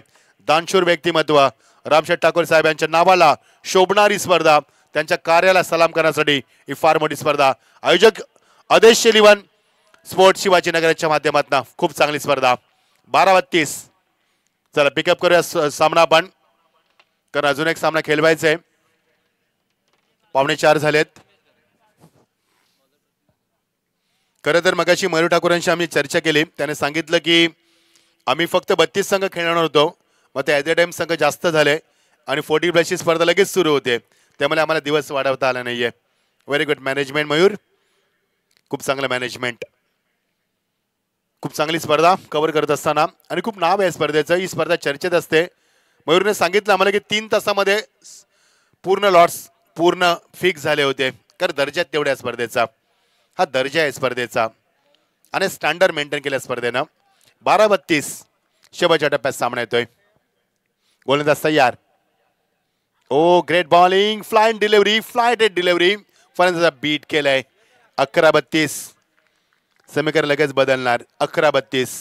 दानशूर व्यक्तिमत्व रामशेठ ठाकूर साहेब यांच्या नावाला शोभणारी स्पर्धा, त्यांच्या कार्याला सलाम करण्यासाठी ही फार मोठी स्पर्धा. आयोजक आदेश शेलिवन स्पोर्ट्स शिवाजीनगरच्या माध्यमातून खूप चांगली स्पर्धा. 12:32. चला पिकअप करूया सामना आपण, कारण अजून एक सामना खेळवायचा आहे. 3:45 झालेत. खरं तर मगाशी मयूर ठाकूरांशी आम्ही चर्चा केली. त्याने सांगितलं की आम्ही फक्त 32 संघ खेळणार होतो, मग ते ॲट अ टाइम संघ जास्त झाले आणि 40+ स्पर्धा लगेच सुरू होते, त्यामुळे आम्हाला दिवस वाढवता आला नाहीये. व्हेरी गुड मॅनेजमेंट मयूर, खूप चांगलं मॅनेजमेंट. खूप चांगली स्पर्धा कव्हर करत असताना आणि खूप नाव आहे स्पर्धेचं. ही स्पर्धा चर्चेत असते. मयूरने सांगितलं आम्हाला की 3 तासामध्ये पूर्ण लॉट्स पूर्ण फिक्स झाले होते, कारण दर्जात तेवढ्या स्पर्धेचा, हा दर्जा आहे स्पर्धेचा आणि स्टँडर्ड मेंटेन केल्या स्पर्धेनं. 12:32 शेवटच्या टप्प्यात सामना येतोय. गोलंदाज तयार. Oh great bowling, flight delivery, flight delivery, फलंदाजा बीट केलंय. 11:32. समीकरण लगेच बदलणार. 11:32.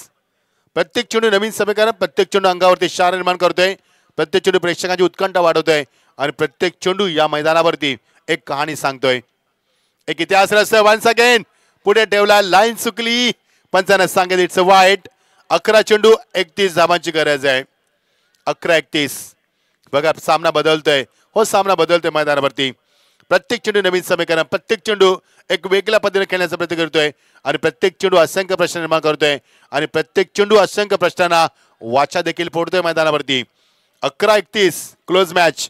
प्रत्येक चेंडू नवीन समीकरण, प्रत्येक चेंडू अंगावरती शार निर्माण करतोय, प्रत्येक चेंडू प्रेक्षकांची उत्कंठा वाढवतोय आणि प्रत्येक चेंडू या मैदानावरती एक कहाणी सांगतोय, एक इतिहास रचतोय. वन्स अगेन पुढे ठेवला, लाईन चुकली, पंचानं सांगितलं इट्स वाईट. 11 चेंडू 31 धावांची गरज आहे. 11:31. बघा सामना बदलतोय, हो सामना बदलतोय मैदानावरती. प्रत्येक चेंडू नवीन समीकरण, प्रत्येक चेंडू एक वेगळ्या पद्धतीने खेळण्याचा प्रयत्न करतोय आणि प्रत्येक चेंडू असंख्य प्रश्न निर्माण करतोय आणि प्रत्येक चेंडू असंख्य प्रश्नांना वाचा देखील फोडतोय मैदानावरती. 11:31 close match.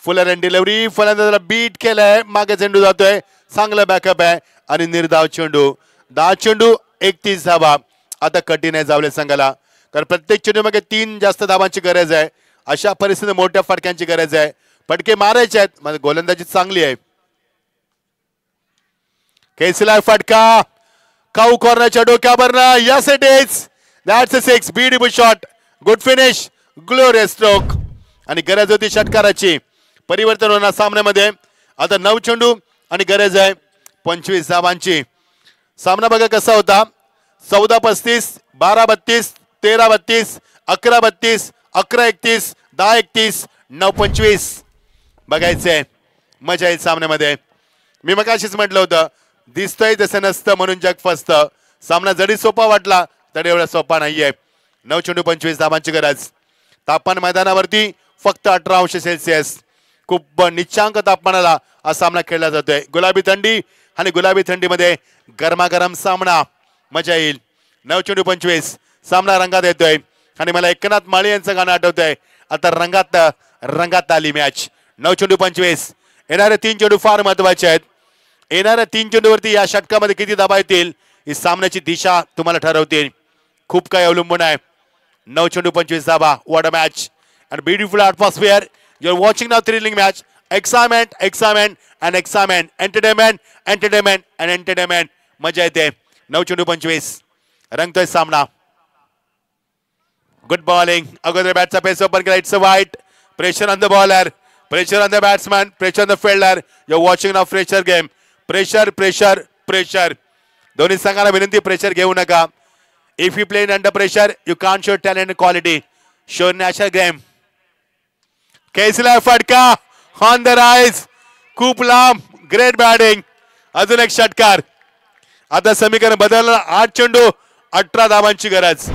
Fuller and delivery, फलंदाजाला बीट केलंय, मागे चेंडू जातोय, चांगलं बॅकअप आहे आणि निर्धाव चेंडू. 10 चेंडू 31 धावा. आता कठीण आहे जावले संघाला, कारण प्रत्येक चेंडू मागे 3 जास्त धावांची गरज आहे. अशा परिस्थितीत मोठ्या फटक्यांची गरज आहे, फटके मारायचे आहेत. म्हणजे गोलंदाजी चांगली आहे. केसला फटका, काऊ कॉर्नरच्या डोक्यावर. Yes it is, that's a 6. Beautiful shot, good finish, glorious stroke. आणि गरज होती षटकाराची. परिवर्तन होणार सामन्यामध्ये. आता 9 चेंडू आणि गरज आहे 25 धावांची. सामना बघा कसा होता. 14:35, 12:32, 13:32, 11:32, 11:31, 10:31, 9:25. बघायचंय, मजा येईल सामन्यामध्ये. मी मगाशीच म्हटलं होतं, दिसतंय तसं नसतं म्हणून जग फसतं. सामना जरी सोपा वाटला तरी एवढा सोपा नाहीये. 9 चेंडू 25 धावांची गरज. तापमान मैदानावरती फक्त 18°C. खूप निच्चांक तापमानाला हा सामना खेळला जातोय. गुलाबी थंडी आणि गुलाबी थंडीमध्ये गरमागरम सामना, मजा येईल. 9 चेंडू 25. सामना रंगात येतोय आणि मला एकनाथ माळी यांचं गाणं आठवतंय, आता रंगात रंगात आली मॅच. 9 चेंडू 25. येणारे 3 चेंडू फार महत्वाचे आहेत. येणाऱ्या 3 चेंडूवरती या षटकामध्ये किती धावा येतील ही सामन्याची दिशा तुम्हाला ठरवतील. खूप काही अवलंबून आहे. 9 चेंडू 25 धावा. What a match and beautiful atmosphere. You're watching now thrilling match. Excitement, excitement and excitement. Entertainment, entertainment and entertainment. मजा येते. 9 चेंडू 25. रंगतोय सामना. Good bowling. अगोदर बॅटचा पेस ओपन केला. इट्स अ वाईट. Pressure on the bowler, pressure on the batsman, pressure on the fielder. You're watching now pressure game. Pressure pressure pressure. दोन्ही संघाला विनंती, प्रेशर घेऊ नका. If you play under pressure, you can't show talent and quality. Show natural game. Kesla फटका on the rise, खूप लांब, great batting. अजून एक षटकार. आता समीकरण बदललं. 8 चेंडू 18 धावांची गरज.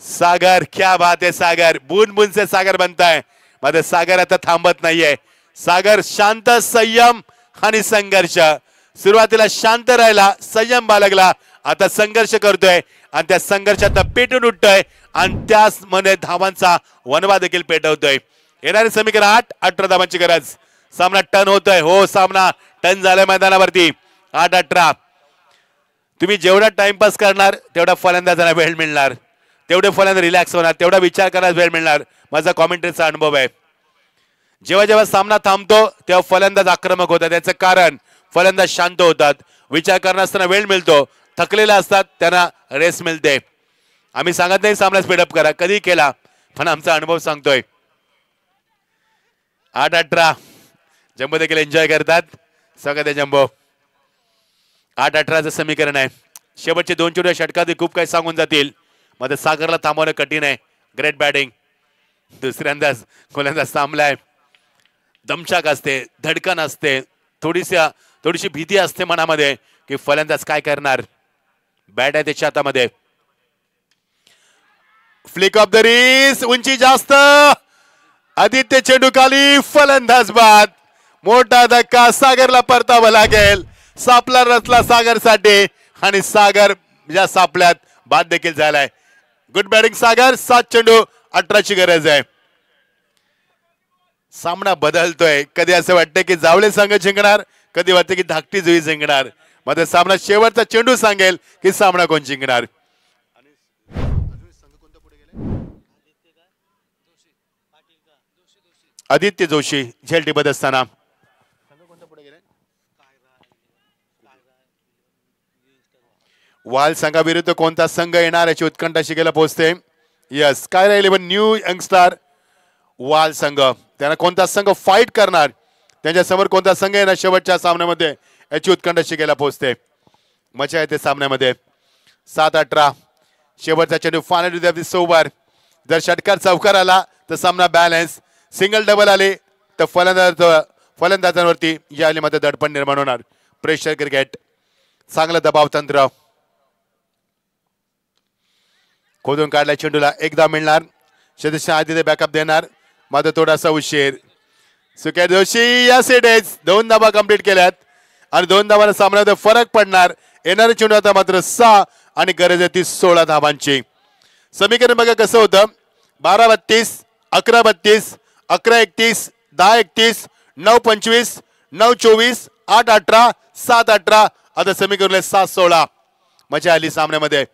सागर, क्या बात है सागर. बूंद बूंद से सागर बनता है. मात्र सागर आता थांबत नाहीये. सागर शांत, संयम आणि संघर्ष. सुरुवातीला शांत राहिला, संयम बाळगला, आता संघर्ष करतोय आणि त्या संघर्षात पेटून उठतोय आणि त्यामध्ये धावांचा वनवा देखील पेटवतोय. येणारे समीकरण 8, 18 धावांची गरज. सामना टर्न होतोय. हो, सामना टर्न झालाय मैदानावरती. 8-18. तुम्ही जेवढा टाइमपास करणार तेवढा फलंदाजांना वेळ मिळणार, तेवढे फलंदाज रिलॅक्स होणार, तेवढा विचार करायला वेळ मिळणार. माझा कॉमेंट्रीचा अनुभव आहे. जेव्हा जेव्हा सामना थांबतो तेव्हा फलंदाज आक्रमक होतात. त्याचं कारण फलंदाज शांत होतात, विचार करण्यास वेळ मिळतो, थकलेला असतात, त्यांना रेस्ट मिळते. आम्ही सांगत नाही सामना स्पीडअप करा, कधी केला, पण आमचा अनुभव सांगतोय. 8-18. जम्मू देखील एन्जॉय करतात. सगळं ते जम्बो 8-18चं समीकरण आहे. शेवटचे 2 चेंडू षटकात खूप काही सांगून जातील. मध्ये सागरला थांबवणं कठीण आहे. Great batting. दुसऱ्यांदाच गोलंदाज थांबलाय. दमछाक असते, धडकन असते, थोडीशी भीती असते मनामध्ये की फलंदाज काय करणार. बॅट आहे त्याच्या हातामध्ये. फ्लिक ऑफ द रिस्ट, उंची जास्त, आदित्य चेंडू खाली, फलंदाज बाद. मोठा धक्का, सागरला परतावं लागेल. सापला रचला सागरसाठी आणि सागर या सापल्यात बाद देखील झालाय. गुड बॅटिंग सागर. 7 चेंडू 18ची गरज आहे. सामना बदलतोय. कधी असं वाटतं की जावळे संघ जिंकणार, कधी वाटतं की धाकटी जुई जिंकणार. मध्ये सामना शेवटचा चेंडू सांगेल की सामना कोण जिंकणार. आदित्य जोशी झेल मध्ये असताना वाल संघाविरुद्ध कोणता संघ येणार याची उत्कंठा शिकेला पोहोचते. यस, काय 11 न्यू यंगस्टार वाल संघ. त्यांना कोणता संघ फाईट करणार, त्यांच्या समोर कोणता संघ येणार शेवटच्या सामन्यामध्ये याची उत्कंठा शिकेला पोहोचते. मजा येते सामन्यामध्ये. 7-18 शेवटचा चेंडू फायनल ओव्हर. जर षटकार चौकार आला तर सामना बॅलन्स. सिंगल डबल आले तर फलंदाजांवरती या मध्ये दडपण निर्माण होणार. प्रेशर क्रिकेट, चांगलं दबाव तंत्र. खोदून काढल्या चेंडूला एकदा मिळणार. सदस्य आधी बॅकअप देणार, मात्र थोडासा उशीर. सुकेत जोशी या सेटेज 2 धावा कंप्लीट केल्यात आणि 2 धावांना सामन्यामध्ये फरक पडणार. येणारे चेंडू आता मात्र 6 आणि गरज आहे 16 धावांची. समीकरण बघा कसं होतं. 12-32, 11-32, 11-31, 10-31, 9-25, 9-24, 8-18, 7-18. आता समीकरण 7-16. मजा आली सामन्यामध्ये.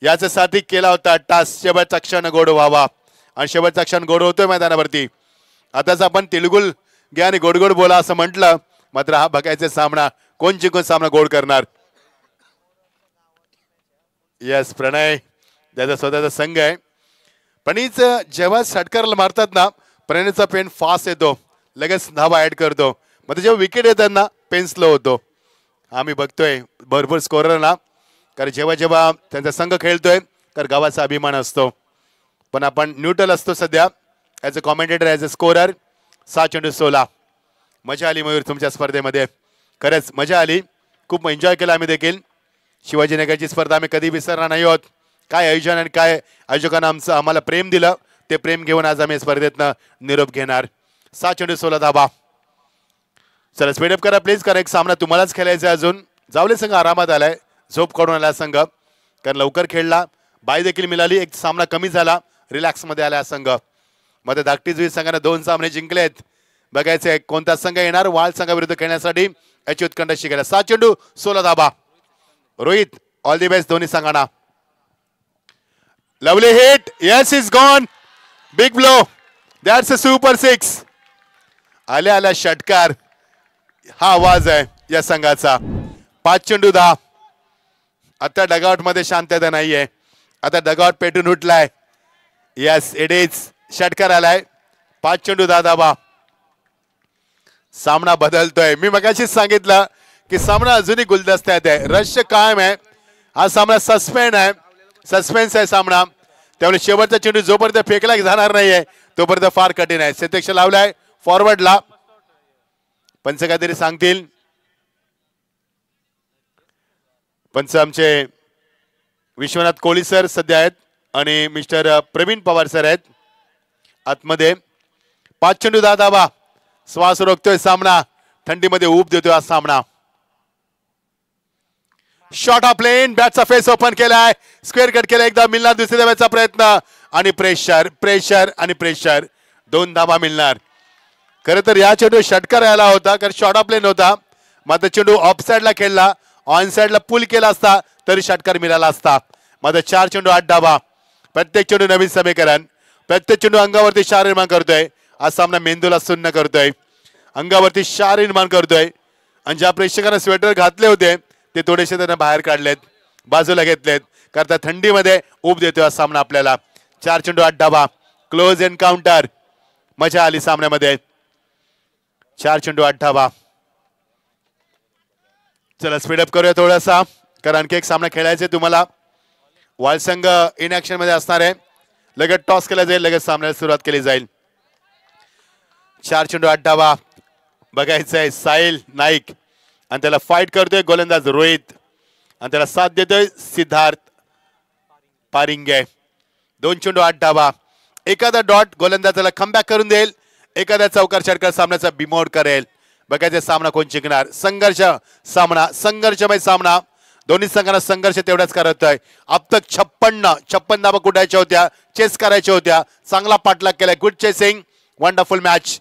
याच्यासाठी केला होता टास्क शेवटचा क्षण गोड व्हावा आणि शेवटचा क्षण गोड होतोय मैदानावरती. आताच आपण तिळगुळ घ्या आणि गोड गोड बोला असं म्हटलं, मात्र हा बघायचा सामना कोण जिंकून सामना गोड करणार. यस, प्रणय त्याचा स्वतःचा संघ आहे. प्रणयच जेव्हा षटकारला मारतात ना, प्रणयचा पेन फास्ट येतो, लगेच धावा ऍड करतो. मग जेव्हा विकेट येतात ना, पेन स्लो होतो. आम्ही बघतोय भरपूर स्कोरर ना, कारण जेव्हा जेव्हा त्यांचा संघ खेळतोय तर गावाचा अभिमान असतो. पण आपण न्यूट्रल असतो सध्या as a commentator, as a scorer. 7 चेंडू 16. मजा आली मयूर तुमच्या स्पर्धेमध्ये, खरंच मजा आली. खूप एन्जॉय केला आम्ही देखील. शिवाजीनगरची स्पर्धा आम्ही कधी विसरणार नाही आहोत. काय आयोजन आणि काय आयोजकांना आम्हाला प्रेम दिलं, ते प्रेम घेऊन आज आम्ही स्पर्धेतनं निरोप घेणार. 7 चेंडू 16 धाबा. चला स्पीडअप करा प्लीज, कारण एक सामना तुम्हालाच खेळायचा आहे अजून. जावले संघ आरामात आलाय, झोप काढून आला संघ, कारण लवकर खेळला, बाय देखील मिळाली, एक सामना कमी झाला, रिलॅक्स मध्ये आला संघ. मध्ये धाकटी जुई संघाने 2 सामने जिंकलेत. बघायचे कोणता संघ येणार वाल संघाविरुद्ध खेळण्यासाठी याची उत्कंठा शिकायला. 7 चेंडू 16 धाबा. रोहित ऑल दी बेस्ट दोन्ही संघांना. Lovely hit. Yes, is gone. Big blow. That's a super 6. आल्या आल्या षटकार. हा आवाज आहे या संघाचा. 5 चेंडू 10. आता डगआउट मध्ये शांतता नाहीये. आता डगआउट पेटून उठलाय. Yes, it is. षटकार आलाय. 5 चेंडू 10 धाबा. सामना बदलतोय. मी मगाशीच सांगितलं की सामना अजूनही गुलदस्त्यात आहे, रहस्य कायम आहे. हा सामना सस्पेन्स आहे सामना. त्यामुळे शेवटचा चेंडू जोपर्यंत फेकला जाणार नाहीये तोपर्यंत फार कठीण आहे. प्रत्यक्ष लावलाय फॉरवर्डला. पंच काहीतरी सांगतील. पंच आमचे विश्वनाथ कोळी सर सध्या आहेत आणि मिस्टर प्रवीण पवार सर आहेत आतमध्ये. 5 चेंडू 10 धाबा. श्वास रोखतोय सामना, थंडीमध्ये ऊब देतोय हा सामना. शॉट ऑफ प्लेन, बॅटचा फेस ओपन केलाय, स्क्वेअर कट केला. एकदा मिळणार दुसऱ्या धाब्याचा प्रयत्न आणि प्रेशर आणि प्रेशर. 2 धाबा मिळणार. खरं तर या चेंडू षटकार यायला होता, कारण शॉट ऑफ प्लेन होता. मात्र चेंडू ऑफ साइडला खेळला, ऑन साइडला पुल केला असता तरी षटकार मिळाला असता. मात्र 4 चेंडू 8 धाबा. प्रत्येक चेंडू नवीन समीकरण. प्रत्येक चेंडू अंगावरती शार निर्माण करतोय. हा सामना मेंदूला सुन्न करतोय, अंगावरती शार निर्माण करतोय. आणि ज्या प्रेक्षकांना स्वेटर घातले होते ते थोडेसे त्यांना बाहेर काढलेत, बाजूला घेतलेत, करता थंडीमध्ये ऊब देतोय हा सामना आपल्याला. 4 चेंडू 8 धाबा. Close encounter. मजा आली सामन्यामध्ये. 4 चेंडू 8 धाबा. चला स्पीडअप करूया थोडासा, कारण आणखी एक सामना खेळायचा आहे तुम्हाला. वालसंघ इन ऍक्शन मध्ये असणार आहे. लगेच टॉस केला जाईल, लगेच सामन्याला सुरुवात केली जाईल. 4 चेंडू 8 धावा. बघायचं आहे साहिल नाईक आणि त्याला फाईट करतोय गोलंदाज रोहित आणि त्याला साथ देतोय सिद्धार्थ पारिंगे. 2 चेंडू 8 धावा. एखादा डॉट गोलंदाजाला कमबॅक करून देईल, एखादा चौकार षटकार सामन्याचा बिमोड करेल. बघायचं सामना कोण जिंकणार. संघर्ष सामना, संघर्षमय सामना. दोन्ही संघांना संघर्ष तेवढाच करतोय. अब तक 56 धावा कुठायच्या होत्या, चेस करायच्या होत्या. चांगला पाठलाग केलाय. Good chasing, wonderful match,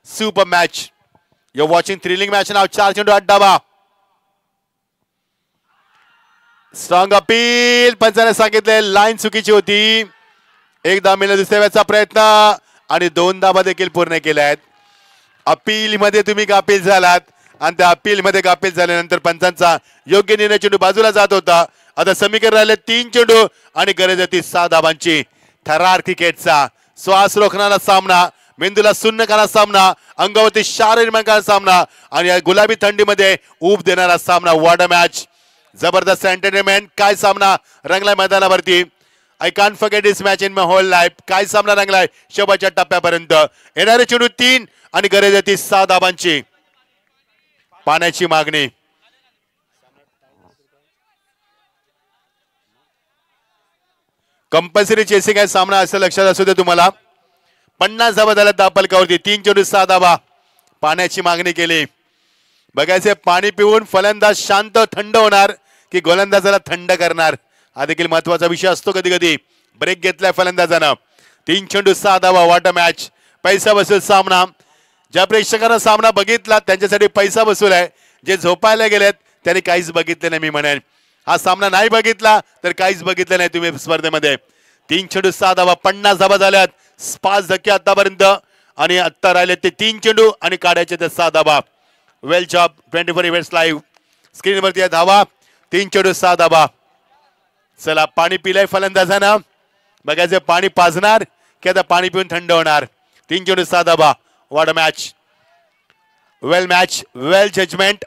super match. You watching thrilling match now. 4 चेंडू 8 धावा. Strong appeal. पंचाने सांगितले लाईन चुकीची होती. एक धाव मिळाला, दुसऱ्या वेळेचा प्रयत्न आणि 2 धावा देखील पूर्ण केल्या आहेत. अपील मध्ये तुम्ही गाफील झालात आणि त्या अपील मध्ये गाफील झाल्यानंतर पंचांचा योग्य निर्णय. चेंडू बाजूला जात होता. आता समीकरण राहिले 3 चेंडू आणि गरज होती 6 धावांची. थरार क्रिकेटचा श्वास रोखणारा सामना, मेंदूला सुन्न करणारा सामना, अंगावरती शार निर्माण करणारा सामना आणि या गुलाबी थंडीमध्ये ऊब देणारा सामना. वॉट अ मॅच, जबरदस्त एंटरटेनमेंट. काय सामना रंगलाय मैदानावरती. I can't forget this match in my whole life. काय सामना रंगलाय शेवटच्या टप्प्यापर्यंत. येणारे चेंडू 3 आणि गरज होती 6 धावांची. पाण्याची मागणी. कंपल्सरी चेसिंग आहे सामना, असं लक्षात असू दे तुम्हाला. 50 धावा झाल्या धावफलकावरती. 3 चेंडू 6 धावा. पाण्याची मागणी केली. बघायचे पाणी पिऊन फलंदाज शांत थंड होणार की गोलंदाजाला थंड करणार, हा देखील महत्वाचा विषय असतो. कधी कधी ब्रेक घेतलाय फलंदाजानं. 3 चेंडू 6 धावा. What a match. पैसा वसूल सामना. ज्या प्रेक्षकांना सामना बघितला त्यांच्यासाठी पैसा वसूल आहे. जे झोपायला गेलेत त्यांनी काहीच बघितले नाही. मी म्हणेन हा सामना नाही बघितला तर काहीच बघितलं नाही तुम्ही स्पर्धेमध्ये. 3 चेंडू 6 धावा. 50 धावा झाल्यात. 5 धक्के आतापर्यंत आणि आत्ता राहिले ते 3 चेंडू आणि काढायचे ते 6 धावा. वेल जॉब. 24 इव्हेंट्स लाईव्ह स्क्रीनवरती आहे धावा. 3 चेंडू 6 धावा. चला पाणी पिलंय फलंदाजानं. बघायचं पाणी पाजणार की आता पाणी पिऊन थंड होणार. 3 चेंडू 6 धावा. What a match. Well match, well judgement.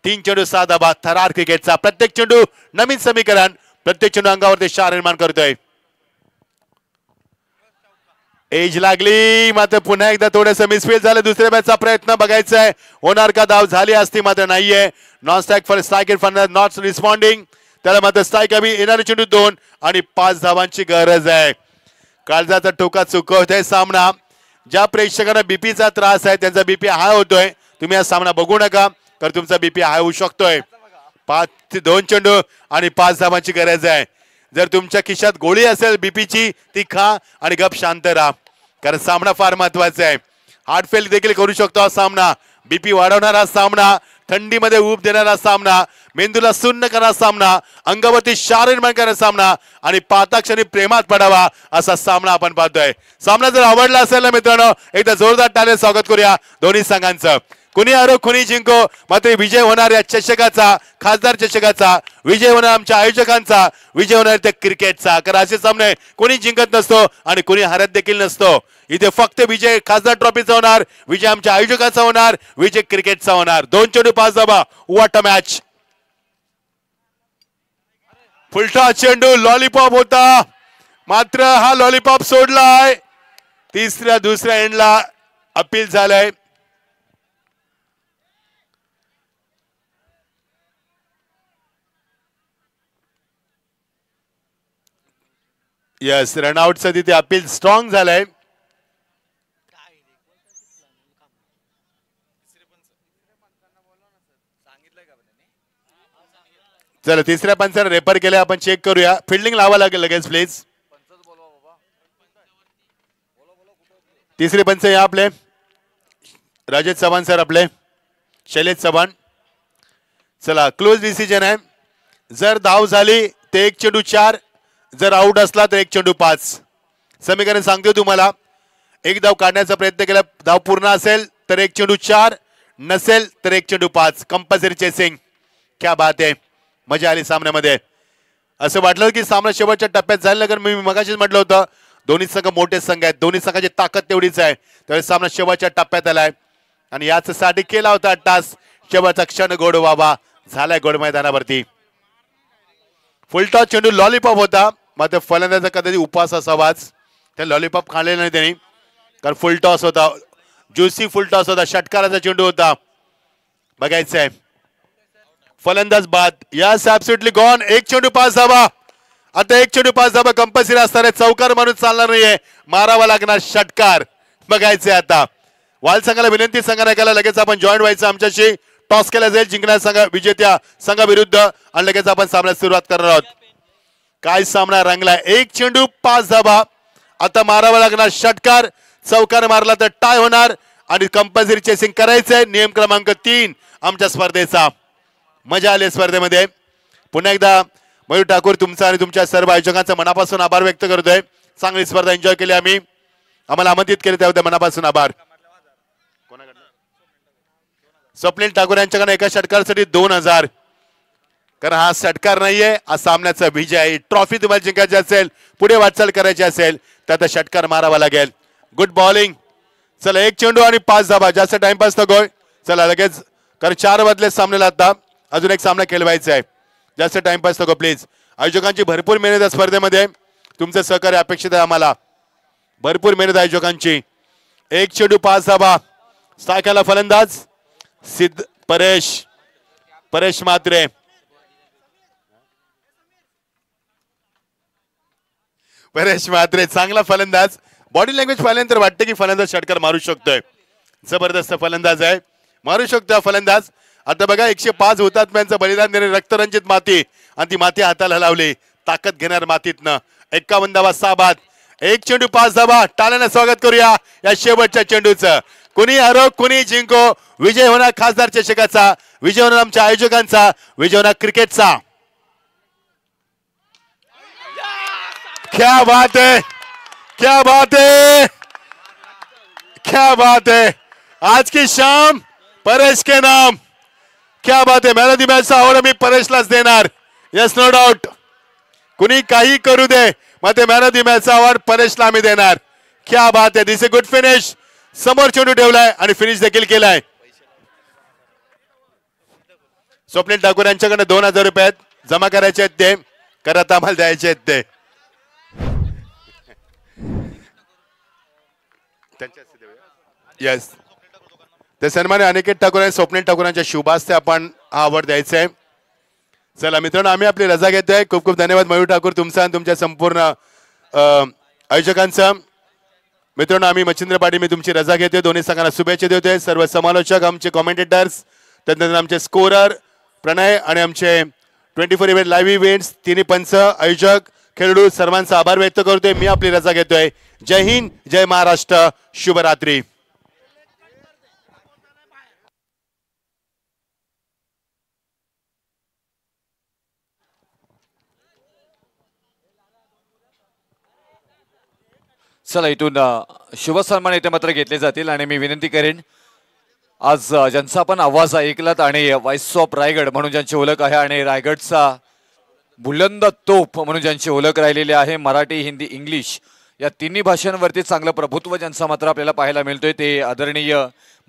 3 चेंडू 6 धावा. थरार क्रिकेटचा प्रत्येक चेंडू नवीन समीकरण, प्रत्येक चेंडू अंगावरती शार निर्माण करतोय. एज लागली मात्र पुन्हा एकदा थोडंसं मिसफील झालं. दुसऱ्या बॅचचा प्रयत्न बघायचा आहे होणार का. धाव झाली असती मात्र नाहीये. Non strike for strike in for not responding. त्याला मात्र स्ट्राईक हवी. येणारे चेंडू 2 आणि 5 धावांची गरज आहे. काळजाचा टोका चुकवतोय सामना. ज्या प्रेक्षकांना बीपीचा त्रास आहे त्यांचा बीपी हाय होतोय. तुम्ही हा सामना बघू नका तर तुमचा बीपी हाय होऊ शकतोय. 2 चेंडू आणि 5 धावांची गरज आहे. जर तुमच्या खिशात गोळी असेल बीपीची ती खा आणि गप शांत राहा, कारण सामना फार महत्वाचा आहे. हार्ट फेल देखील करू शकतो हा सामना. बीपी वाढवणारा सामना, थंडीमध्ये ऊब देणारा सामना, मेंदूला सुन्न करणारा सामना, अंगावरती शार निर्माण करणारा सामना आणि पाहता क्षणी प्रेमात पडावा असा सामना आपण पाहतोय. सामना जर आवडला असेल ना मित्रांनो, एकदा जोरदार टाळ्याने स्वागत करूया दोन्ही संघांचं. कुणी हरो कुणी जिंको मात्र विजय होणार या चषकाचा, खासदार चषकाचा विजय होणार, आमच्या आयोजकांचा विजय होणार त्या क्रिकेटचा. कारण असे सामने कोणी जिंकत नसतो आणि कोणी हरत देखील नसतो. इथे फक्त विजय खासदार ट्रॉफीचा होणार, विजय आमच्या आयोजकाचा होणार, विजय क्रिकेटचा होणार. 2 चेंडू 5 धावा. What a match. फुलटा चेंडू लॉलीपॉप होता मात्र हा लॉलीपॉप सोडलाय. दुसऱ्या एंडला अपील झालंय. यस, रनआउटचं तिथे अपील स्ट्रॉंग झालंय. चला तिसऱ्या पंचाने रेफर केले, आपण चेक करूया. फिल्डिंग लावा लागेल लगेच प्लीज. तिसरे पंच या आपले राजेश चव्हाण सर, आपले शैलेश चव्हाण. चला क्लोज डिसिजन आहे. जर धाव झाली तर 1 चेंडू 4, जर आउट असला तर 1 चेंडू 5. समीकरण सांगतो तुम्हाला. एक धाव काढण्याचा प्रयत्न केला, धाव पूर्ण असेल तर 1 चेंडू 4, नसेल तर 1 चेंडू 5. Compulsory chasing. क्या बात आहे, मजा आली सामन्यामध्ये. असं वाटलं की सामना शेवटच्या टप्प्यात जायला, कारण मी मगाशीच म्हटलं होतं दोन्ही संघ मोठे संघ आहेत, दोन्ही संघाची ताकद तेवढीच आहे. त्यावेळी सामना शेवटच्या टप्प्यात आलाय आणि याच साठी केला होता टास. शेवटचा क्षण गोड व्हावा, झालाय गोड मैदानावरती. फुलटॉस चेंडू लॉलीपॉप होता, मात्र फलंदाजा कदाचित उपवास असावाच, त्या लॉलीपॉप खाल्लेला नाही त्यांनी, कारण फुलटॉस होता, ज्युसी फुलटॉस होता, षटकाराचा चेंडू होता. बघायचंय फलंदाज बाद. Yes absolutely gone. एक चेंडू 5 धावा. आता एक चेंडू 5 धावा कंपल्सरी असणार आहे. चौकार मारून चालणार नाहीये, मारावा लागणार षटकार. बघायचंय आता वाल संघाला विनंती संघनायकाला लगेच आपण जॉईन व्हायचं आमच्याशी. टॉस केला जाईल जिंकणाऱ्या संघ विजेत्या संघाविरुद्ध आणि लगेच आपण सामन्यास सुरुवात करणार आहोत. काय सामना रंगला. एक चेंडू 5 धावा. आता मारावा लागणार षटकार. चौकार मारला तर टाय होणार आणि कंपल्सरी चेसिंग करायचंय. नियम क्रमांक 3 आमच्या स्पर्धेचा. मजा आली स्पर्धेमध्ये. पुन्हा एकदा मयूर ठाकूर तुमचा आणि तुमच्या सर्व आयोजकांचा मनापासून आभार व्यक्त करतोय. चांगली स्पर्धा एन्जॉय केली आम्ही, आम्हाला आमंत्रित केले त्याबद्दल मनापासून आभार. स्वप्नील ठाकूर यांच्याकडे एका षटकारासाठी 2000, कारण हा षटकार नाहीये, हा सामन्याचा विजय आहे. ट्रॉफी तुम्हाला जिंकायची असेल, पुढे वाटचाल करायची असेल तर आता षटकार मारावा लागेल. Good bowling. चला एक चेंडू आणि 5 धावा. जास्त टाइमपास नकोय. चला लगेच, कारण 4 बदले सामन्याला आता अजून एक सामना खेळवायचा आहे. जास्त टाइमपास नको प्लीज. आयोजकांची भरपूर मेहनत आहे स्पर्धेमध्ये, तुमचं सहकार्य अपेक्षित आहे आम्हाला. भरपूर मेहनत आयोजकांची. एक चेंडू 5 धावा. सायकाला फलंदाज सिद्ध परेश मात्रे. परेश मात्रे चांगला फलंदाज. बॉडी लँग्वेज पाहिल्यानंतर वाटते की फलंदाज षटकार मारू शकतोय. जबरदस्त फलंदाज आहे, मारू शकतो फलंदाज. आता बघा 105 हुतात्म्यांचं बलिदान देणे, रक्तरंजित माती आणि ती माती हाताला लावली, ताकद घेणार मातीतनं. 51 धावा 6 बाद. एक चेंडू 5 धावा. टाळ्यानं स्वागत करूया या शेवटच्या चेंडूचं. कुणी हरो कुणी जिंको, विजय होणार खासदार चषकाचा, विजय होणार आमच्या आयोजकांचा, विजय होणार क्रिकेटचा. क्या बात है, क्या बात है, क्या बात है. आज की शाम परेश के नाम. क्या बात है. मॅन ऑफ द मॅचचा अवॉर्ड मी परेशलाच देणार. Yes no doubt. कुणी काही करू दे, मग ते मॅन ऑफ द मॅचचा अवॉर्ड परेशला आम्ही देणार. क्या बात है. This a good finish. समोर चेंडू ठेवलाय आणि फिनिश देखील केलाय. स्वप्नील ठाकूर यांच्याकडे 2000 रुपये जमा करायचे आहेत, ते करत आम्हाला द्यायचे आहेत ते. येस, ते सन्मान्य अनिकेत ठाकूर आणि स्वप्नील ठाकूरांच्या शुभास्ते आपण हा अवॉर्ड द्यायचा आहे. चला मित्रांनो, आम्ही आपली रजा घेतोय. खूप खूप धन्यवाद मयूर ठाकूर तुमचा आणि तुमच्या संपूर्ण आयोजकांचा. मित्रांनो, आम्ही मच्छिंद्र पाटील मी तुमची रजा घेतोय. दोन्ही संघांना शुभेच्छा देतोय. सर्व समालोचक, आमचे कॉमेंटेटर्स, त्यानंतर आमचे स्कोरर प्रणय आणि आमचे 24 इव्हेंट लाईव्ह इव्हेंट्स, तिन्ही पंच, आयोजक, खेळाडू सर्वांचा आभार व्यक्त करतोय. मी आपली रजा घेतोय. जय हिंद, जय महाराष्ट्र, शुभरात्री. चला इथून शुभ सन्मान इथे मात्र घेतले जातील आणि मी विनंती करेन, आज ज्यांचा आपण आवाज ऐकलात आणि व्हॉइस ऑफ रायगड म्हणून ज्यांची ओळख आहे आणि रायगडचा बुलंद तोफ म्हणून ज्यांची ओळख राहिलेली आहे, मराठी, हिंदी, इंग्लिश या तिन्ही भाषांवरती चांगलं प्रभुत्व ज्यांचा मात्र आपल्याला पाहायला मिळतोय, ते आदरणीय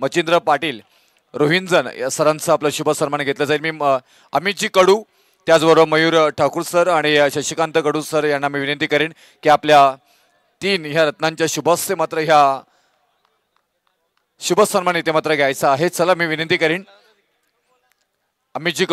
मच्छिंद्र पाटील रोहिंजन या सरांचा आपला शुभ सन्मान घेतला जाईल. मी अमितजी कडू, त्याचबरोबर मयूर ठाकूर सर आणि शशिकांत कडू सर यांना मी विनंती करेन की आपल्या 3 ह्या रत्नांच्या शुभस्ते मात्र ह्या शुभ सन्मान इथे मात्र घ्यायचा आहे. चला मी विनंती करेन अमितजी